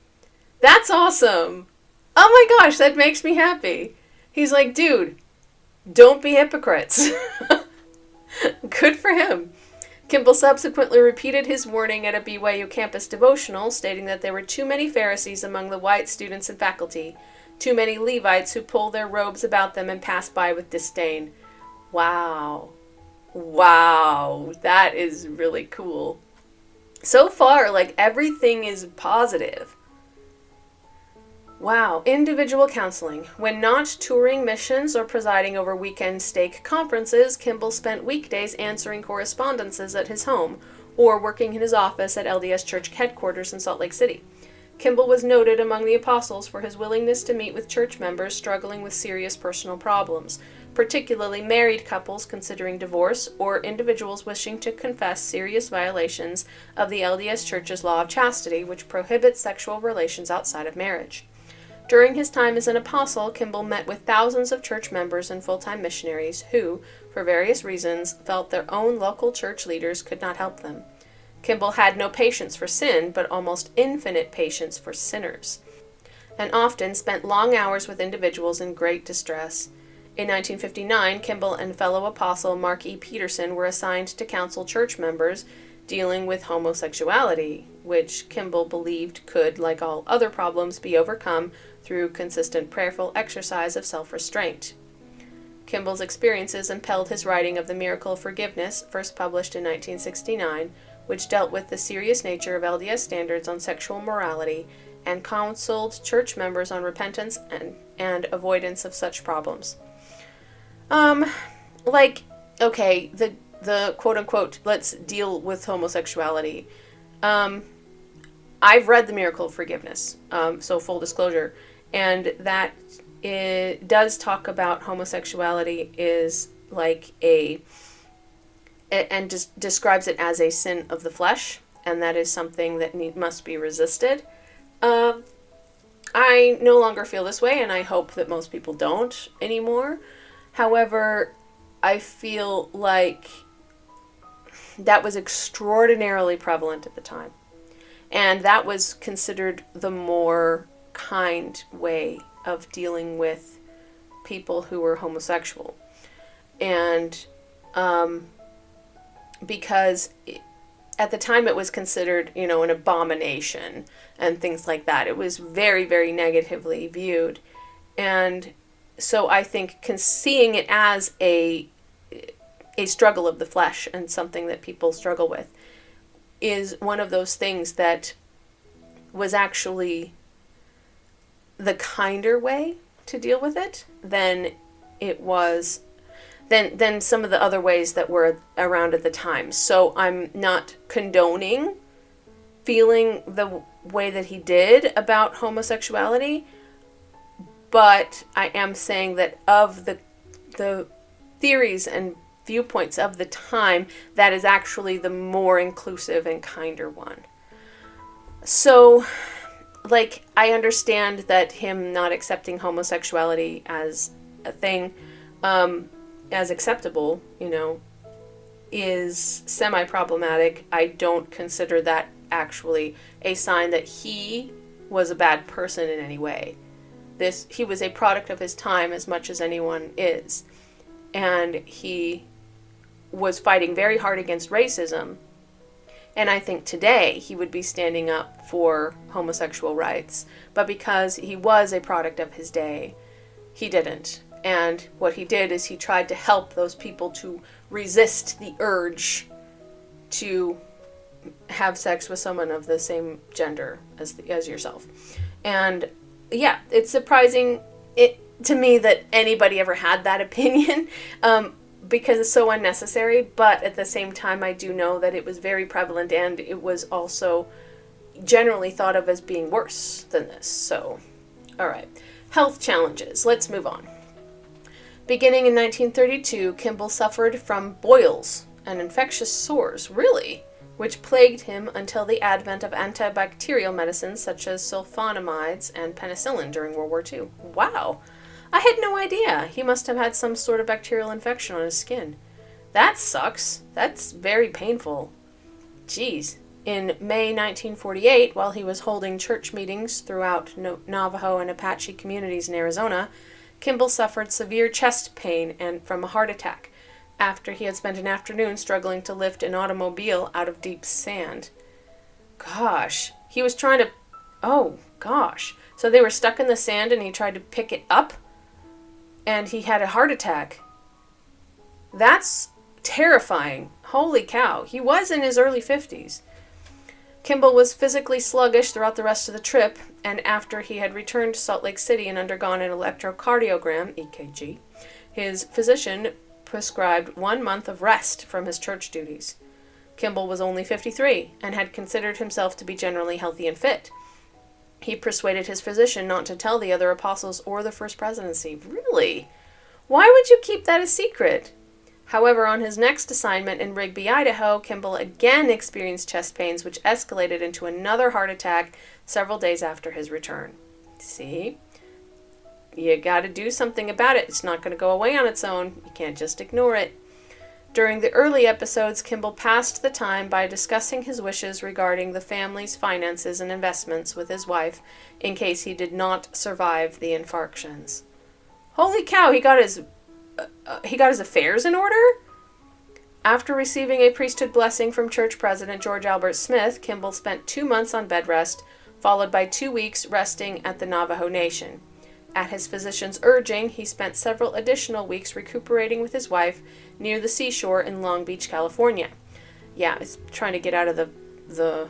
That's awesome. Oh my gosh, that makes me happy. He's like, dude, don't be hypocrites. Good for him. Kimball subsequently repeated his warning at a BYU campus devotional, stating that there were too many Pharisees among the white students and faculty, too many Levites who pull their robes about them and pass by with disdain. Wow. Wow. That is really cool. So far, like, everything is positive. Wow. Individual counseling. When not touring missions or presiding over weekend stake conferences, Kimball spent weekdays answering correspondences at his home or working in his office at LDS Church headquarters in Salt Lake City. Kimball was noted among the apostles for his willingness to meet with church members struggling with serious personal problems, particularly married couples considering divorce or individuals wishing to confess serious violations of the LDS Church's law of chastity, which prohibits sexual relations outside of marriage. During his time as an apostle, Kimball met with thousands of church members and full-time missionaries who, for various reasons, felt their own local church leaders could not help them. Kimball had no patience for sin, but almost infinite patience for sinners, and often spent long hours with individuals in great distress. In 1959, Kimball and fellow apostle Mark E. Peterson were assigned to counsel church members dealing with homosexuality, which Kimball believed could, like all other problems, be overcome through consistent prayerful exercise of self-restraint. Kimball's experiences impelled his writing of The Miracle of Forgiveness, first published in 1969, which dealt with the serious nature of LDS standards on sexual morality and counseled church members on repentance and avoidance of such problems. The quote-unquote, let's deal with homosexuality. I've read The Miracle of Forgiveness, so full disclosure, and that it does talk about homosexuality is like and just describes it as a sin of the flesh, and that is something that must be resisted. I no longer feel this way, and I hope that most people don't anymore. However, I feel like that was extraordinarily prevalent at the time, and that was considered the more kind way of dealing with people who were homosexual. And because at the time it was considered, an abomination and things like that. It was very, very negatively viewed. And so I think seeing it as a struggle of the flesh and something that people struggle with is one of those things that was actually the kinder way to deal with it than it was than some of the other ways that were around at the time. So I'm not condoning feeling the way that he did about homosexuality, but I am saying that of the theories and viewpoints of the time, that is actually the more inclusive and kinder one. So, I understand that him not accepting homosexuality as a thing, as acceptable, is semi-problematic. I don't consider that actually a sign that he was a bad person in any way. He was a product of his time as much as anyone is. And he was fighting very hard against racism. And I think today he would be standing up for homosexual rights. But because he was a product of his day, he didn't. And what he did is he tried to help those people to resist the urge to have sex with someone of the same gender as yourself. And yeah, it's surprising to me that anybody ever had that opinion, because it's so unnecessary. But at the same time, I do know that it was very prevalent, and it was also generally thought of as being worse than this. So, all right. Health challenges. Let's move on. Beginning in 1932, Kimball suffered from boils and infectious sores. Really? which plagued him until the advent of antibacterial medicines such as sulfonamides and penicillin during World War II. Wow! I had no idea. He must have had some sort of bacterial infection on his skin. That sucks. That's very painful. Jeez. In May 1948, while he was holding church meetings throughout Navajo and Apache communities in Arizona, Kimball suffered severe chest pain and from a heart attack after he had spent an afternoon struggling to lift an automobile out of deep sand. Gosh. He was trying to... Oh, gosh. So they were stuck in the sand and he tried to pick it up? And he had a heart attack. That's terrifying. Holy cow. He was in his early 50s. Kimball was physically sluggish throughout the rest of the trip, and after he had returned to Salt Lake City and undergone an electrocardiogram, EKG, his physician prescribed 1 month of rest from his church duties. Kimball was only 53 and had considered himself to be generally healthy and fit. He persuaded his physician not to tell the other apostles or the First Presidency. Really? Why would you keep that a secret? However, on his next assignment in Rigby, Idaho, Kimball again experienced chest pains, which escalated into another heart attack several days after his return. See? You gotta do something about it. It's not going to go away on its own. You can't just ignore it. During the early episodes, Kimball passed the time by discussing his wishes regarding the family's finances and investments with his wife in case he did not survive the infarctions. Holy cow, he got his affairs in order? After receiving a priesthood blessing from church president George Albert Smith, Kimball spent 2 months on bed rest, followed by 2 weeks resting at the Navajo Nation. At his physician's urging, he spent several additional weeks recuperating with his wife near the seashore in Long Beach, California. Yeah, it's trying to get out of the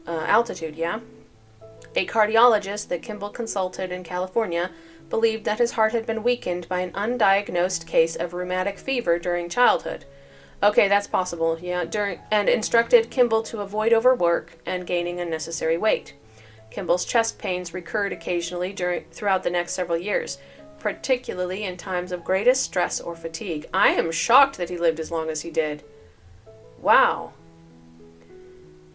altitude, yeah? A cardiologist that Kimball consulted in California believed that his heart had been weakened by an undiagnosed case of rheumatic fever during childhood. Okay, that's possible, yeah, and instructed Kimball to avoid overwork and gaining unnecessary weight. Kimball's chest pains recurred occasionally throughout the next several years, particularly in times of greatest stress or fatigue. I am shocked that he lived as long as he did. Wow.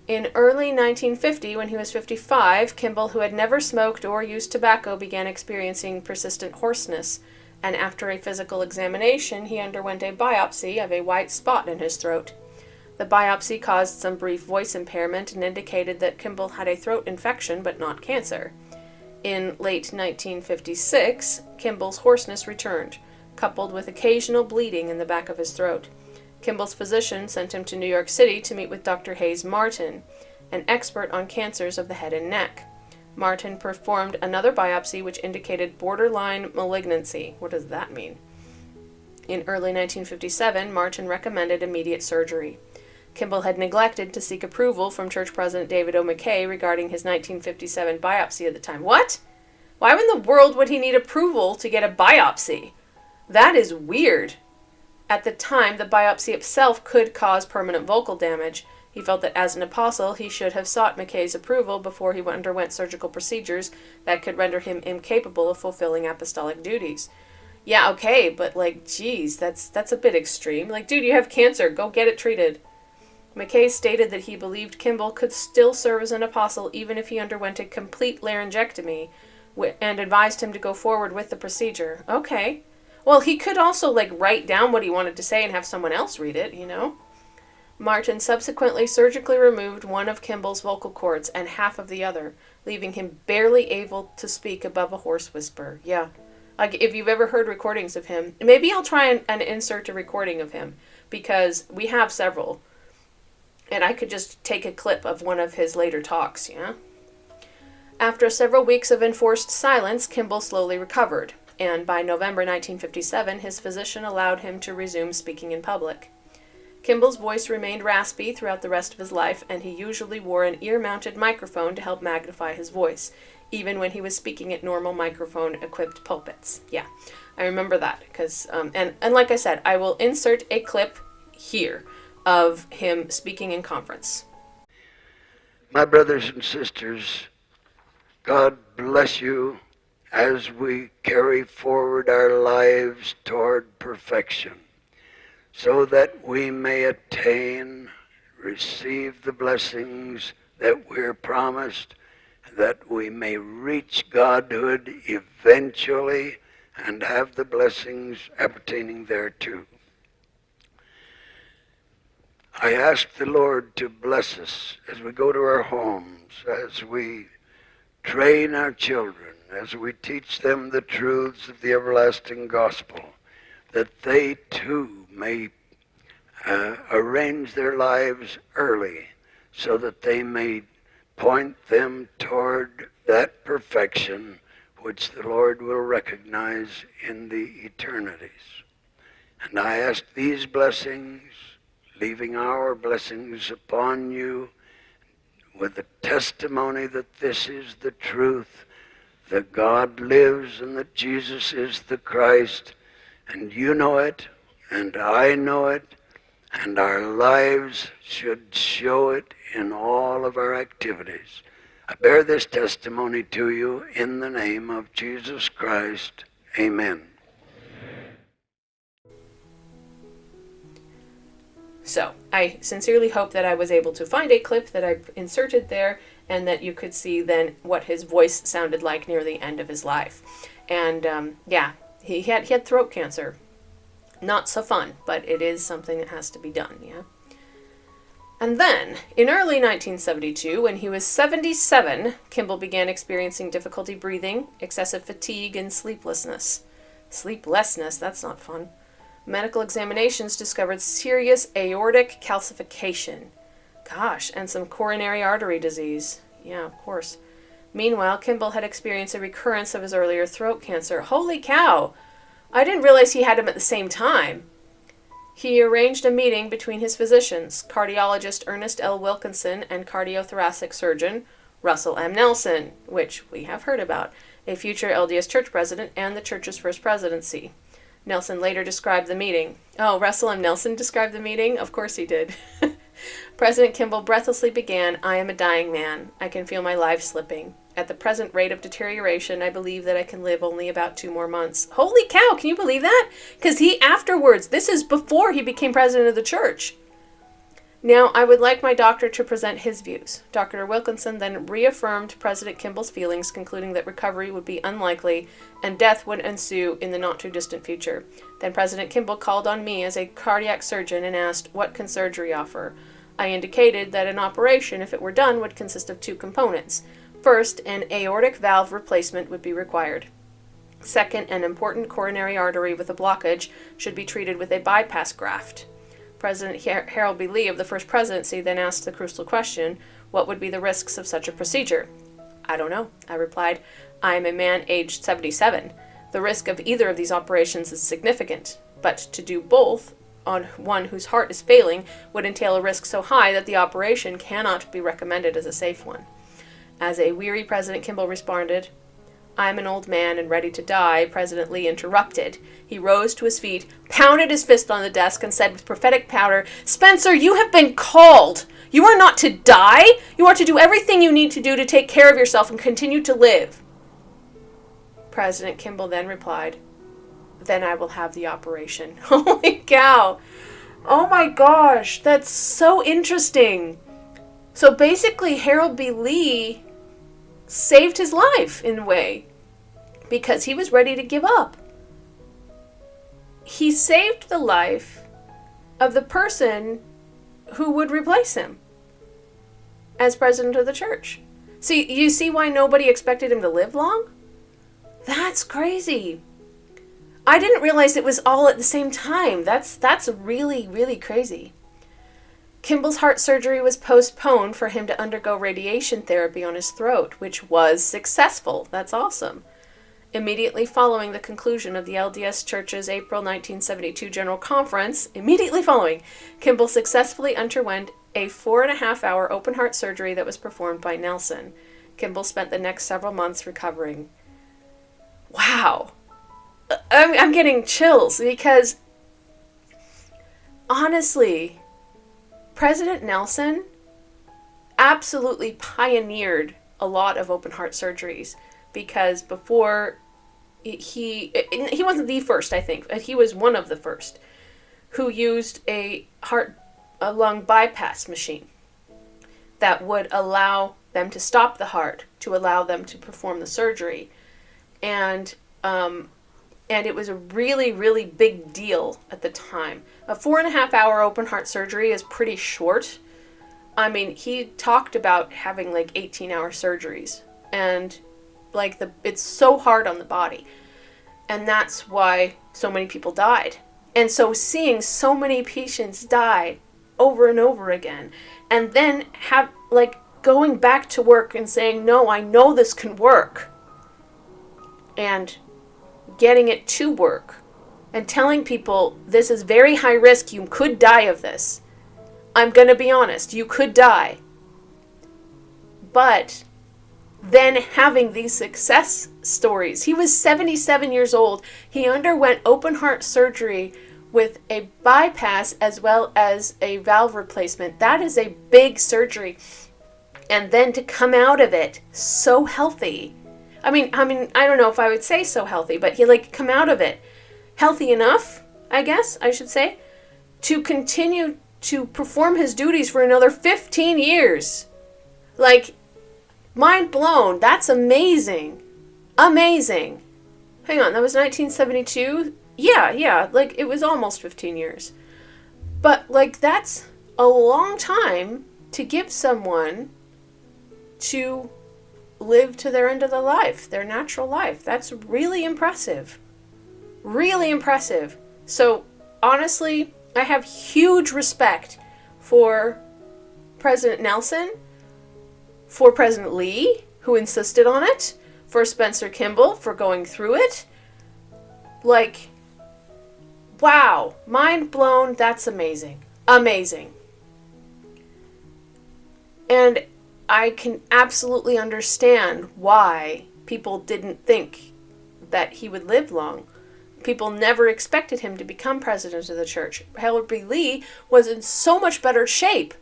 In early 1950, when he was 55, Kimball, who had never smoked or used tobacco, began experiencing persistent hoarseness, and after a physical examination, he underwent a biopsy of a white spot in his throat. The biopsy caused some brief voice impairment and indicated that Kimball had a throat infection but not cancer. In late 1956, Kimball's hoarseness returned, coupled with occasional bleeding in the back of his throat. Kimball's physician sent him to New York City to meet with Dr. Hayes Martin, an expert on cancers of the head and neck. Martin performed another biopsy which indicated borderline malignancy. What does that mean? In early 1957, Martin recommended immediate surgery. Kimball had neglected to seek approval from Church President David O. McKay regarding his 1957 biopsy at the time. What? Why in the world would he need approval to get a biopsy? That is weird. At the time, the biopsy itself could cause permanent vocal damage. He felt that as an apostle, he should have sought McKay's approval before he underwent surgical procedures that could render him incapable of fulfilling apostolic duties. Yeah, okay, but geez, that's a bit extreme. Dude, you have cancer, go get it treated. McKay stated that he believed Kimball could still serve as an apostle even if he underwent a complete laryngectomy, and advised him to go forward with the procedure. Okay. Well, he could also, write down what he wanted to say and have someone else read it, Martin subsequently surgically removed one of Kimball's vocal cords and half of the other, leaving him barely able to speak above a hoarse whisper. Yeah. If you've ever heard recordings of him, maybe I'll try and insert a recording of him, because we have several. And I could just take a clip of one of his later talks, yeah? After several weeks of enforced silence, Kimball slowly recovered, and by November 1957, his physician allowed him to resume speaking in public. Kimball's voice remained raspy throughout the rest of his life, and he usually wore an ear-mounted microphone to help magnify his voice, even when he was speaking at normal microphone-equipped pulpits. Yeah, I remember that, because, and like I said, I will insert a clip here of him speaking in conference. My brothers and sisters, God bless you as we carry forward our lives toward perfection, so that we may attain receive the blessings that we're promised, that we may reach godhood eventually and have the blessings appertaining thereto. I ask the Lord to bless us as we go to our homes, as we train our children, as we teach them the truths of the everlasting gospel, that they too may arrange their lives early so that they may point them toward that perfection which the Lord will recognize in the eternities. And I ask these blessings, leaving our blessings upon you, with the testimony that this is the truth, that God lives and that Jesus is the Christ, and you know it, and I know it, and our lives should show it in all of our activities. I bear this testimony to you in the name of Jesus Christ. Amen. So, I sincerely hope that I was able to find a clip that I inserted there and that you could see then what his voice sounded like near the end of his life. And he had throat cancer. Not so fun, but it is something that has to be done, yeah? And then, in early 1972, when he was 77, Kimball began experiencing difficulty breathing, excessive fatigue, and sleeplessness. Sleeplessness, that's not fun. Medical examinations discovered serious aortic calcification. Gosh, and some coronary artery disease. Yeah, of course. Meanwhile, Kimball had experienced a recurrence of his earlier throat cancer. Holy cow! I didn't realize he had them at the same time. He arranged a meeting between his physicians, cardiologist Ernest L. Wilkinson and cardiothoracic surgeon Russell M. Nelson, which we have heard about, a future LDS church president and the church's first presidency. Nelson later described the meeting. Oh, Russell M. Nelson described the meeting? Of course he did. President Kimball breathlessly began, "I am a dying man. I can feel my life slipping. At the present rate of deterioration, I believe that I can live only about 2 more months." Holy cow, can you believe that? Because he afterwards, this is before he became president of the church. Now, I would like my doctor to present his views. Dr. Wilkinson then reaffirmed President Kimball's feelings, concluding that recovery would be unlikely and death would ensue in the not-too-distant future. Then President Kimball called on me as a cardiac surgeon and asked, "What can surgery offer?" I indicated that an operation, if it were done, would consist of 2 components. First, an aortic valve replacement would be required. Second, an important coronary artery with a blockage should be treated with a bypass graft. President Harold B. Lee of the First Presidency then asked the crucial question, what would be the risks of such a procedure? "I don't know," I replied. "I am a man aged 77. The risk of either of these operations is significant, but to do both on one whose heart is failing would entail a risk so high that the operation cannot be recommended as a safe one." As a weary President Kimball responded, "I'm an old man and ready to die," President Lee interrupted. He rose to his feet, pounded his fist on the desk, and said with prophetic power, "Spencer, you have been called. You are not to die. You are to do everything you need to do to take care of yourself and continue to live." President Kimball then replied, "Then I will have the operation." Holy cow. Oh my gosh, that's so interesting. So basically, Harold B. Lee saved his life in a way because he was ready to give up. He saved the life of the person who would replace him as president of the church. See, you see why nobody expected him to live long? That's crazy. I didn't realize it was all at the same time. That's really, really crazy. Kimball's heart surgery was postponed for him to undergo radiation therapy on his throat, which was successful. That's awesome. Immediately following the conclusion of the LDS Church's April 1972 General Conference, Kimball successfully underwent a 4.5-hour open-heart surgery that was performed by Nelson. Kimball spent the next several months recovering. Wow. I'm getting chills because, honestly, President Nelson absolutely pioneered a lot of open-heart surgeries because before he wasn't the first, I think, but he was one of the first who used a heart a lung bypass machine that would allow them to stop the heart, to allow them to perform the surgery. And it was a really, really big deal at the time. A 4.5-hour open heart surgery is pretty short. I mean, he talked about having like 18-hour surgeries, and like it's so hard on the body. And that's why so many people died. And so seeing so many patients die over and over again, and then have like going back to work and saying, no, I know this can work, and getting it to work, and telling people this is very high risk, you could die of this. I'm going to be honest, you could die. But then having these success stories. He was 77 years old. He underwent open heart surgery with a bypass as well as a valve replacement. That is a big surgery. And then to come out of it so healthy. I mean, I don't know if I would say so healthy, but he come out of it healthy enough, I guess I should say, to continue to perform his duties for another 15 years. Mind blown. That's amazing. Amazing. Hang on, that was 1972? Yeah, it was almost 15 years. But, that's a long time to give someone to live to their end of their life, their natural life. That's really impressive. Really impressive. So, honestly, I have huge respect for President Nelson, for President Lee, who insisted on it, for Spencer Kimball, for going through it. Wow, mind blown, that's amazing. Amazing. And I can absolutely understand why people didn't think that he would live long. People never expected him to become president of the church. Harold B. Lee was in so much better shape.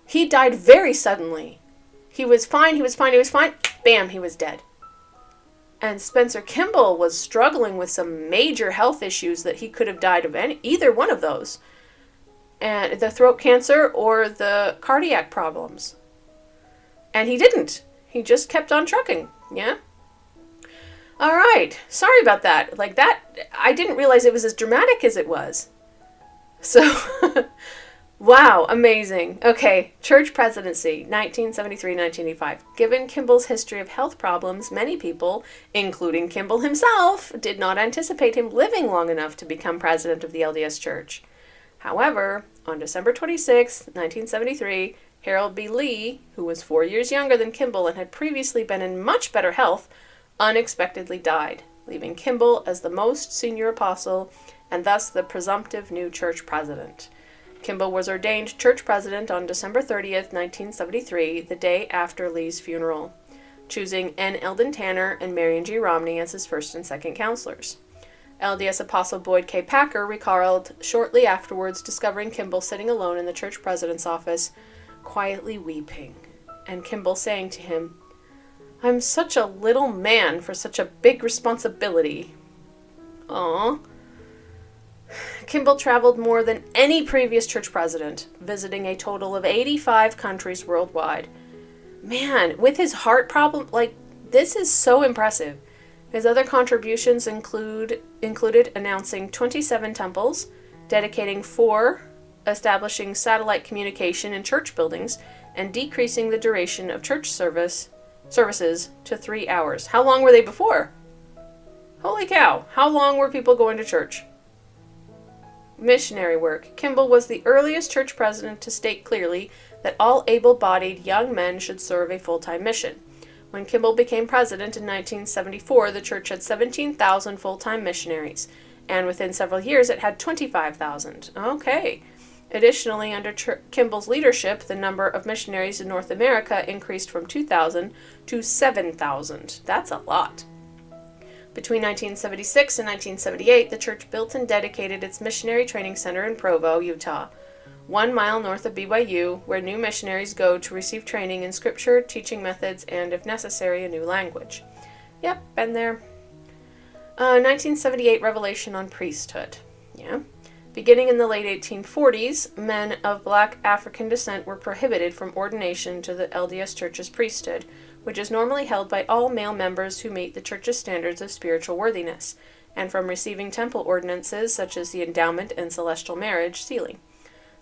He died very suddenly. He was fine. Bam, he was dead. And Spencer Kimball was struggling with some major health issues that he could have died of either one of those. And the throat cancer or the cardiac problems. And he didn't. He just kept on trucking. Yeah? All right. Sorry about that. I didn't realize it was as dramatic as it was. So, wow, amazing. Okay, church presidency, 1973-1985. Given Kimball's history of health problems, many people, including Kimball himself, did not anticipate him living long enough to become president of the LDS Church. However, on December 26, 1973, Harold B. Lee, who was 4 years younger than Kimball and had previously been in much better health, unexpectedly died, leaving Kimball as the most senior apostle and thus the presumptive new church president. Kimball was ordained church president on December 30th, 1973, the day after Lee's funeral, choosing N. Eldon Tanner and Marion G. Romney as his first and second counselors. LDS Apostle Boyd K. Packer recalled shortly afterwards discovering Kimball sitting alone in the church president's office, quietly weeping, and Kimball saying to him, "I'm such a little man for such a big responsibility." Aww. Kimball traveled more than any previous church president, visiting a total of 85 countries worldwide. Man, with his heart problem, this is so impressive. His other contributions included announcing 27 temples, dedicating 4, establishing satellite communication in church buildings, and decreasing the duration of church services to 3 hours. How long were they before? Holy cow, how long were people going to church? Missionary work. Kimball was the earliest church president to state clearly that all able-bodied young men should serve a full-time mission. When Kimball became president in 1974, the church had 17,000 full-time missionaries, and within several years it had 25,000. Okay. Additionally, under Kimball's leadership, the number of missionaries in North America increased from 2,000 to 7,000. That's a lot. Between 1976 and 1978, the church built and dedicated its missionary training center in Provo, Utah, 1 mile north of BYU, where new missionaries go to receive training in scripture, teaching methods, and, if necessary, a new language. Yep, been there. 1978 revelation on priesthood. Yeah. Beginning in the late 1840s, men of black African descent were prohibited from ordination to the LDS Church's priesthood, which is normally held by all male members who meet the Church's standards of spiritual worthiness, and from receiving temple ordinances such as the endowment and celestial marriage sealing.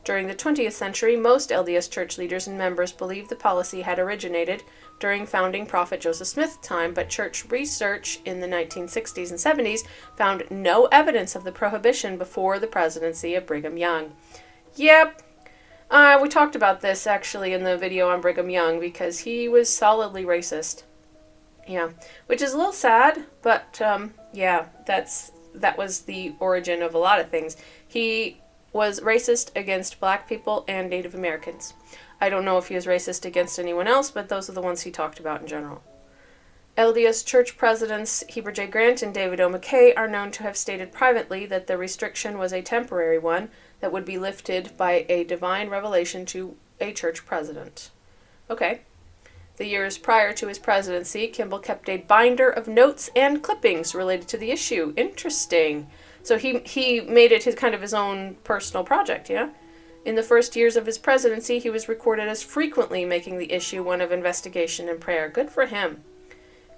During the 20th century, most LDS Church leaders and members believed the policy had originated during founding prophet Joseph Smith's time, but church research in the 1960s and 70s found no evidence of the prohibition before the presidency of Brigham Young. Yep, we talked about this actually in the video on Brigham Young because he was solidly racist. Yeah, which is a little sad, but yeah, that was the origin of a lot of things. He was racist against black people and Native Americans. I don't know if he was racist against anyone else, but those are the ones he talked about in general. LDS Church presidents Heber J. Grant and David O. McKay are known to have stated privately that the restriction was a temporary one that would be lifted by a divine revelation to a church president. Okay. The years prior to his presidency, Kimball kept a binder of notes and clippings related to the issue. Interesting. So he made it his own personal project, yeah? In the first years of his presidency, he was recorded as frequently making the issue one of investigation and prayer. Good for him.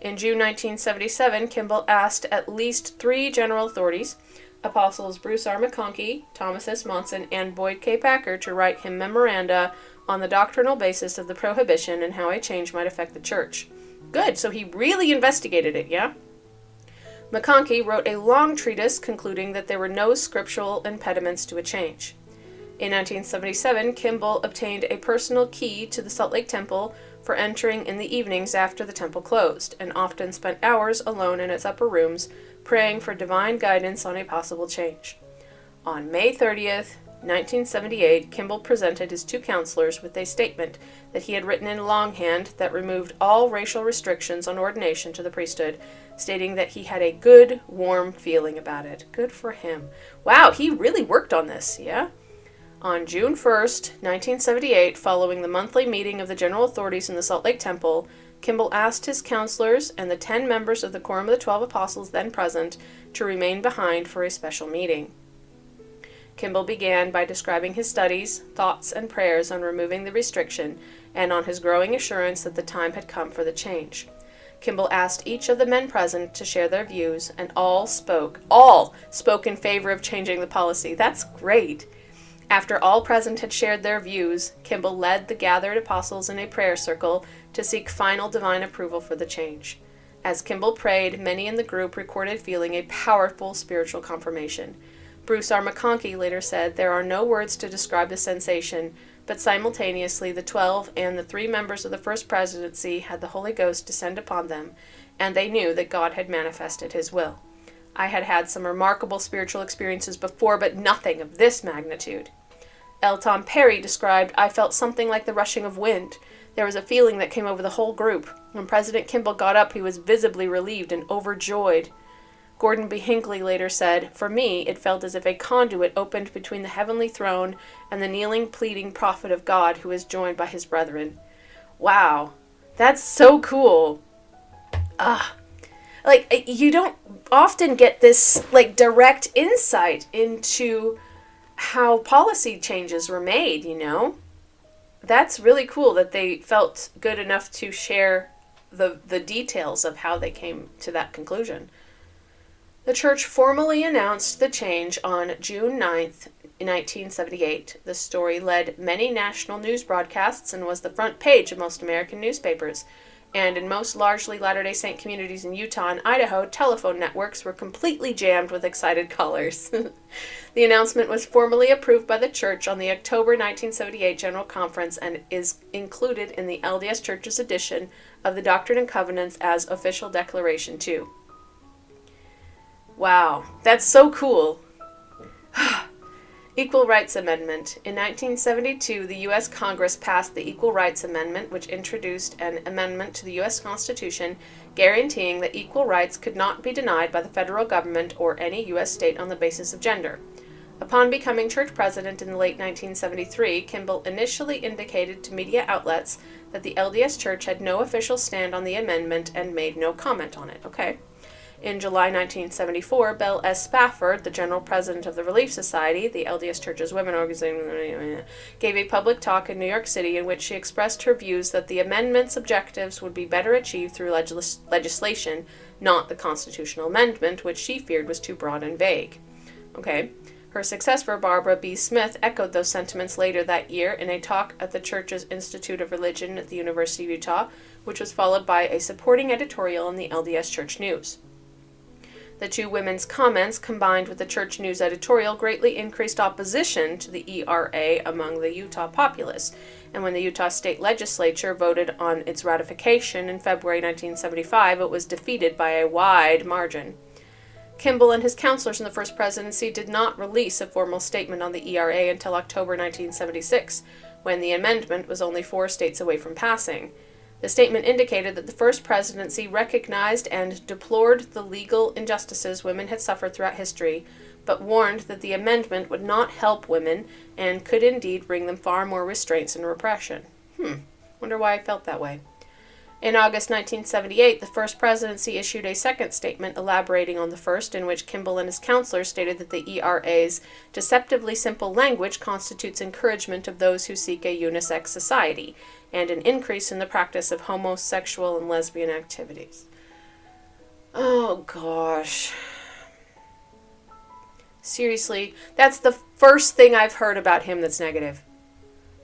In June 1977, Kimball asked at least 3 general authorities, Apostles Bruce R. McConkie, Thomas S. Monson, and Boyd K. Packer, to write him memoranda on the doctrinal basis of the prohibition and how a change might affect the church. Good, so he really investigated it, yeah? McConkie wrote a long treatise concluding that there were no scriptural impediments to a change. In 1977, Kimball obtained a personal key to the Salt Lake Temple for entering in the evenings after the temple closed, and often spent hours alone in its upper rooms praying for divine guidance on a possible change. On May 30th, 1978, Kimball presented his 2 counselors with a statement that he had written in longhand that removed all racial restrictions on ordination to the priesthood, stating that he had a good, warm feeling about it. Good for him. Wow, he really worked on this, yeah? On June 1st, 1978, following the monthly meeting of the general authorities in the Salt Lake Temple, Kimball asked his counselors and the 10 members of the Quorum of the 12 Apostles then present to remain behind for a special meeting. Kimball began by describing his studies, thoughts, and prayers on removing the restriction and on his growing assurance that the time had come for the change. Kimball asked each of the men present to share their views, and all spoke in favor of changing the policy. That's great. After all present had shared their views, Kimball led the gathered apostles in a prayer circle to seek final divine approval for the change. As Kimball prayed, many in the group recorded feeling a powerful spiritual confirmation. Bruce R. McConkie later said, "There are no words to describe the sensation, but simultaneously the 12 and the 3 members of the first presidency had the Holy Ghost descend upon them, and they knew that God had manifested his will. I had had some remarkable spiritual experiences before, but nothing of this magnitude." L. Tom Perry described, "I felt something like the rushing of wind. There was a feeling that came over the whole group. When President Kimball got up, he was visibly relieved and overjoyed." Gordon B. Hinckley later said, "For me, it felt as if a conduit opened between the heavenly throne and the kneeling, pleading prophet of God who is joined by his brethren." Wow, that's so cool. You don't often get this, direct insight into how policy changes were made, you know? That's really cool that they felt good enough to share the details of how they came to that conclusion. The church formally announced the change on June 9th, 1978. The story led many national news broadcasts and was the front page of most American newspapers. And in most largely Latter-day Saint communities in Utah and Idaho, telephone networks were completely jammed with excited callers. The announcement was formally approved by the church on the October 1978 General Conference and is included in the LDS Church's edition of the Doctrine and Covenants as Official Declaration 2. Wow, that's so cool. Equal Rights Amendment. In 1972, the U.S. Congress passed the Equal Rights Amendment, which introduced an amendment to the U.S. Constitution guaranteeing that equal rights could not be denied by the federal government or any U.S. state on the basis of gender. Upon becoming church president in the late 1973, Kimball initially indicated to media outlets that the LDS Church had no official stand on the amendment and made no comment on it. Okay. In July 1974, Belle S. Spafford, the general president of the Relief Society, the LDS Church's women organization, gave a public talk in New York City in which she expressed her views that the amendment's objectives would be better achieved through legislation, not the constitutional amendment, which she feared was too broad and vague. Okay. Her successor, Barbara B. Smith, echoed those sentiments later that year in a talk at the church's Institute of Religion at the University of Utah, which was followed by a supporting editorial in the LDS Church News. The two women's comments, combined with the Church News editorial, greatly increased opposition to the ERA among the Utah populace, and when the Utah State Legislature voted on its ratification in February 1975, it was defeated by a wide margin. Kimball and his counselors in the First Presidency did not release a formal statement on the ERA until October 1976, when the amendment was only 4 states away from passing. The statement indicated that the First Presidency recognized and deplored the legal injustices women had suffered throughout history, but warned that the amendment would not help women and could indeed bring them far more restraints and repression. Wonder why I felt that way. In August 1978, the First Presidency issued a second statement elaborating on the first, in which Kimball and his counselors stated that the ERA's deceptively simple language constitutes encouragement of those who seek a unisex society, and an increase in the practice of homosexual and lesbian activities. Oh, gosh. Seriously, that's the first thing I've heard about him that's negative.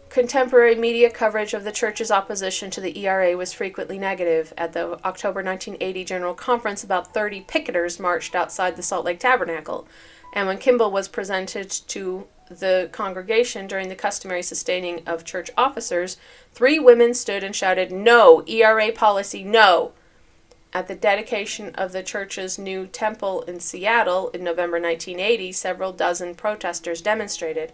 Contemporary media coverage of the church's opposition to the ERA was frequently negative. At the October 1980 General Conference, about 30 picketers marched outside the Salt Lake Tabernacle, and when Kimball was presented to the congregation during the customary sustaining of church officers, 3 women stood and shouted, "No! ERA policy, no!" At the dedication of the church's new temple in Seattle in November 1980, several dozen protesters demonstrated.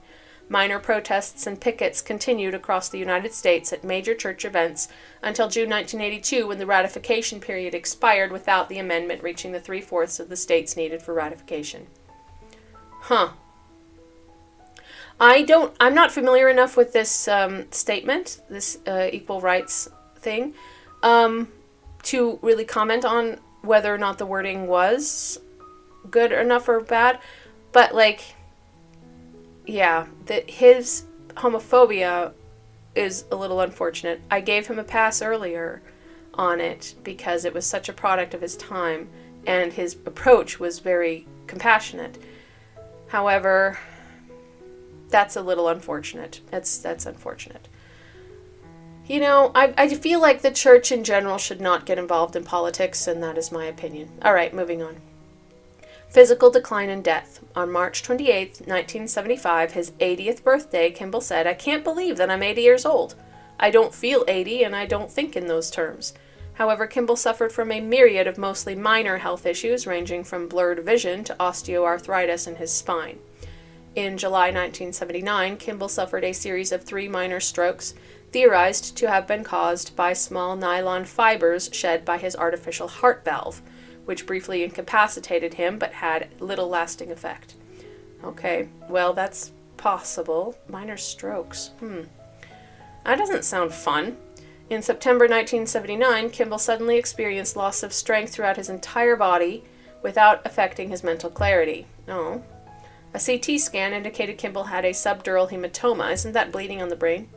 Minor protests and pickets continued across the United States at major church events until June 1982, when the ratification period expired without the amendment reaching the 3/4 of the states needed for ratification. I'm not familiar enough with this statement, this equal rights thing, to really comment on whether or not the wording was good enough or bad, but yeah, that his homophobia is a little unfortunate. I gave him a pass earlier on it because it was such a product of his time, and his approach was very compassionate. However, that's a little unfortunate. That's unfortunate. You know, I feel like the church in general should not get involved in politics, and that is my opinion. All right, moving on. Physical decline and death. On March 28, 1975, his 80th birthday, Kimball said, "I can't believe that I'm 80 years old. I don't feel 80, and I don't think in those terms." However, Kimball suffered from a myriad of mostly minor health issues, ranging from blurred vision to osteoarthritis in his spine. In July 1979, Kimball suffered a series of 3 minor strokes, theorized to have been caused by small nylon fibers shed by his artificial heart valve, which briefly incapacitated him but had little lasting effect. Okay, well, that's possible. Minor strokes. That doesn't sound fun. In September 1979, Kimball suddenly experienced loss of strength throughout his entire body without affecting his mental clarity. Oh. A CT scan indicated Kimball had a subdural hematoma. Isn't that bleeding on the brain?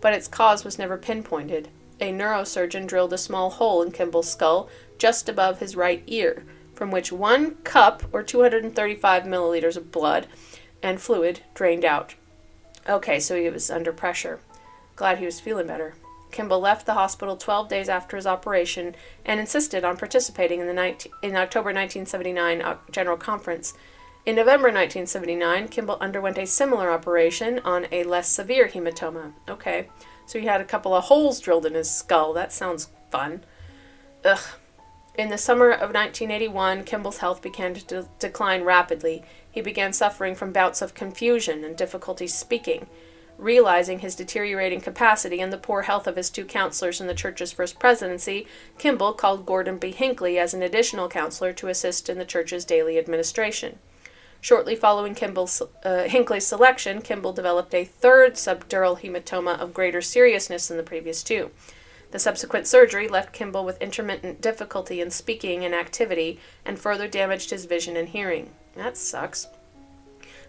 But its cause was never pinpointed. A neurosurgeon drilled a small hole in Kimball's skull just above his right ear, from which 1 cup, or 235 milliliters of blood and fluid, drained out. Okay, so he was under pressure. Glad he was feeling better. Kimball left the hospital 12 days after his operation and insisted on participating in the October 1979 General Conference. In November 1979, Kimball underwent a similar operation on a less severe hematoma. Okay, so he had a couple of holes drilled in his skull. That sounds fun. Ugh. In the summer of 1981, Kimball's health began to decline rapidly. He began suffering from bouts of confusion and difficulty speaking. Realizing his deteriorating capacity and the poor health of his 2 counselors in the church's first presidency, Kimball called Gordon B. Hinckley as an additional counselor to assist in the church's daily administration. Shortly following Hinckley's selection, Kimball developed a 3rd subdural hematoma of greater seriousness than the previous 2. The subsequent surgery left Kimball with intermittent difficulty in speaking and activity and further damaged his vision and hearing. That sucks.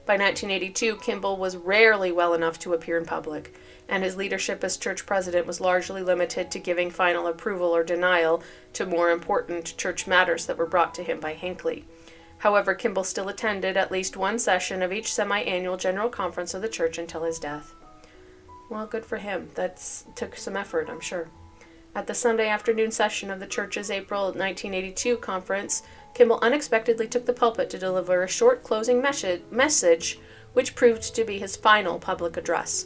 By 1982, Kimball was rarely well enough to appear in public, and his leadership as church president was largely limited to giving final approval or denial to more important church matters that were brought to him by Hinckley. However, Kimball still attended at least one session of each semi-annual general conference of the church until his death. Well, good for him. That took some effort, I'm sure. At the Sunday afternoon session of the church's April 1982 conference, Kimball unexpectedly took the pulpit to deliver a short closing message, which proved to be his final public address.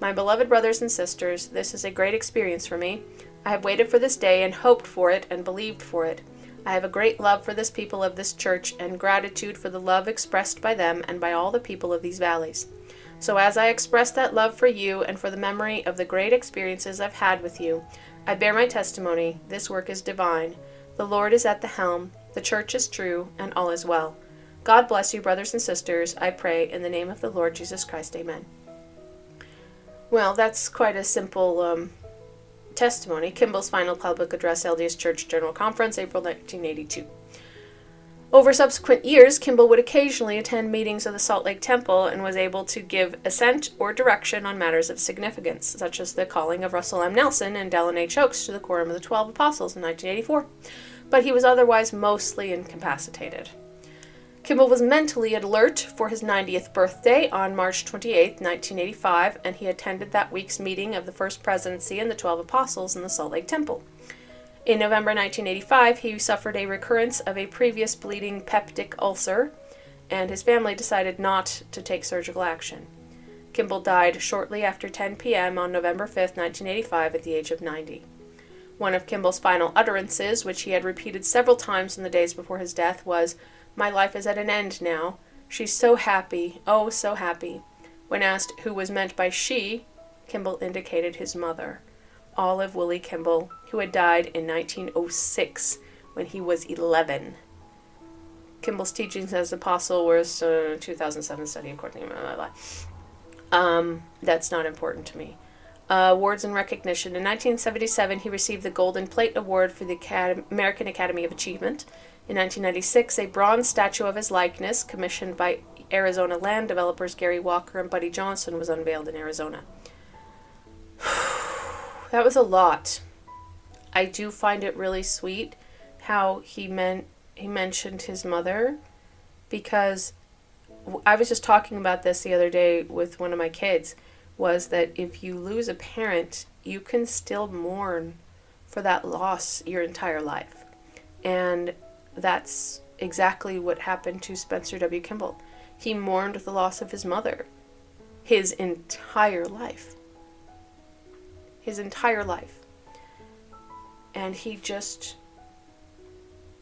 My beloved brothers and sisters, this is a great experience for me. I have waited for this day and hoped for it and believed for it. I have a great love for this people of this church and gratitude for the love expressed by them and by all the people of these valleys. So as I express that love for you and for the memory of the great experiences I've had with you, I bear my testimony. This work is divine. The Lord is at the helm. The church is true, and all is well. God bless you, brothers and sisters. I pray in the name of the Lord Jesus Christ. Amen. Well, that's quite a simple testimony. Kimball's final public address, LDS Church General Conference, April 1982. Over subsequent years, Kimball would occasionally attend meetings of the Salt Lake Temple and was able to give assent or direction on matters of significance, such as the calling of Russell M. Nelson and Dallin H. Oaks to the Quorum of the 12 Apostles in 1984, but he was otherwise mostly incapacitated. Kimball was mentally alert for his 90th birthday on March 28, 1985, and he attended that week's meeting of the First Presidency and the 12 Apostles in the Salt Lake Temple. In November 1985, he suffered a recurrence of a previous bleeding peptic ulcer, and his family decided not to take surgical action. Kimball died shortly after 10 p.m. on November 5, 1985, at the age of 90. One of Kimball's final utterances, which he had repeated several times in the days before his death, was, "My life is at an end now. She's so happy, oh, so happy." When asked who was meant by she, Kimball indicated his mother, Olive Willie Kimball, who had died in 1906 when he was 11. Kimball's teachings as apostle was a 2007 study according to blah, blah, blah. That's not important to me. Awards and recognition. In 1977, he received the Golden Plate Award for the American Academy of Achievement. In 1996, a bronze statue of his likeness, commissioned by Arizona land developers Gary Walker and Buddy Johnson, was unveiled in Arizona. That was a lot. I do find it really sweet how he mentioned his mother, because I was just talking about this the other day with one of my kids, was that if you lose a parent, you can still mourn for that loss your entire life. And that's exactly what happened to Spencer W. Kimball. He mourned the loss of his mother his entire life. His entire life. And he just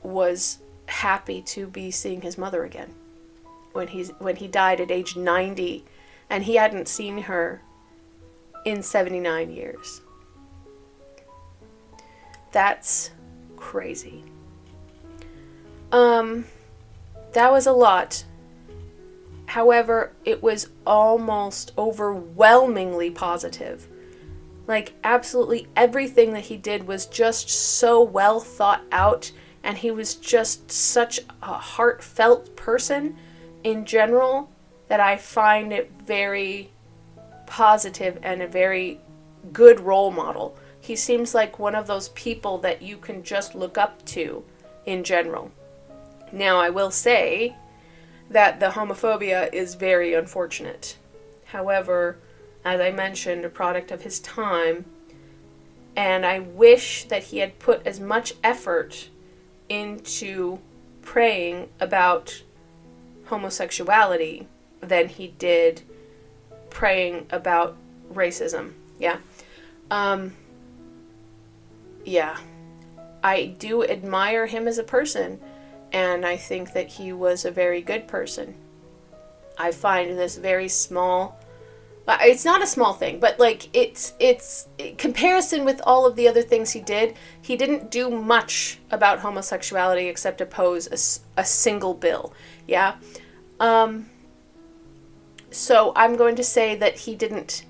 was happy to be seeing his mother again. When he died at age 90, and he hadn't seen her in 79 years. That's crazy. That was a lot. However, it was almost overwhelmingly positive. Like, absolutely everything that he did was just so well thought out, and he was just such a heartfelt person in general that I find it very positive and a very good role model. He seems like one of those people that you can just look up to in general. Now, I will say that the homophobia is very unfortunate. However, as I mentioned, a product of his time, and I wish that he had put as much effort into praying about homosexuality than he did praying about racism. Yeah. I do admire him as a person, and I think that he was a very good person. I find this very small. It's not a small thing, but like it's in comparison with all of the other things he did. He didn't do much about homosexuality except oppose a single bill. Yeah. So I'm going to say that he didn't,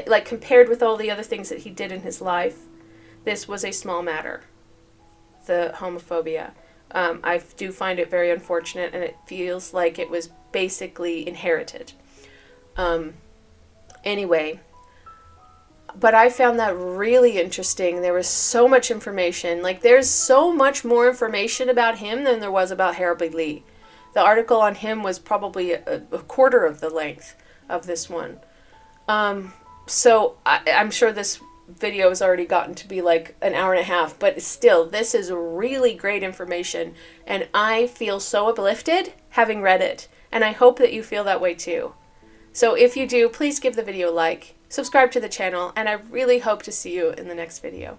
like compared with all the other things that he did in his life, this was a small matter, the homophobia. I do find it very unfortunate, and it feels like it was basically inherited. Anyway, but I found that really interesting. There was so much information. Like, there's so much more information about him than there was about Harold B. Lee. The article on him was probably a quarter of the length of this one. So I'm sure this video has already gotten to be like an hour and a half, but still, this is really great information, and I feel so uplifted having read it, and I hope that you feel that way too. So if you do, please give the video a like, subscribe to the channel, and I really hope to see you in the next video.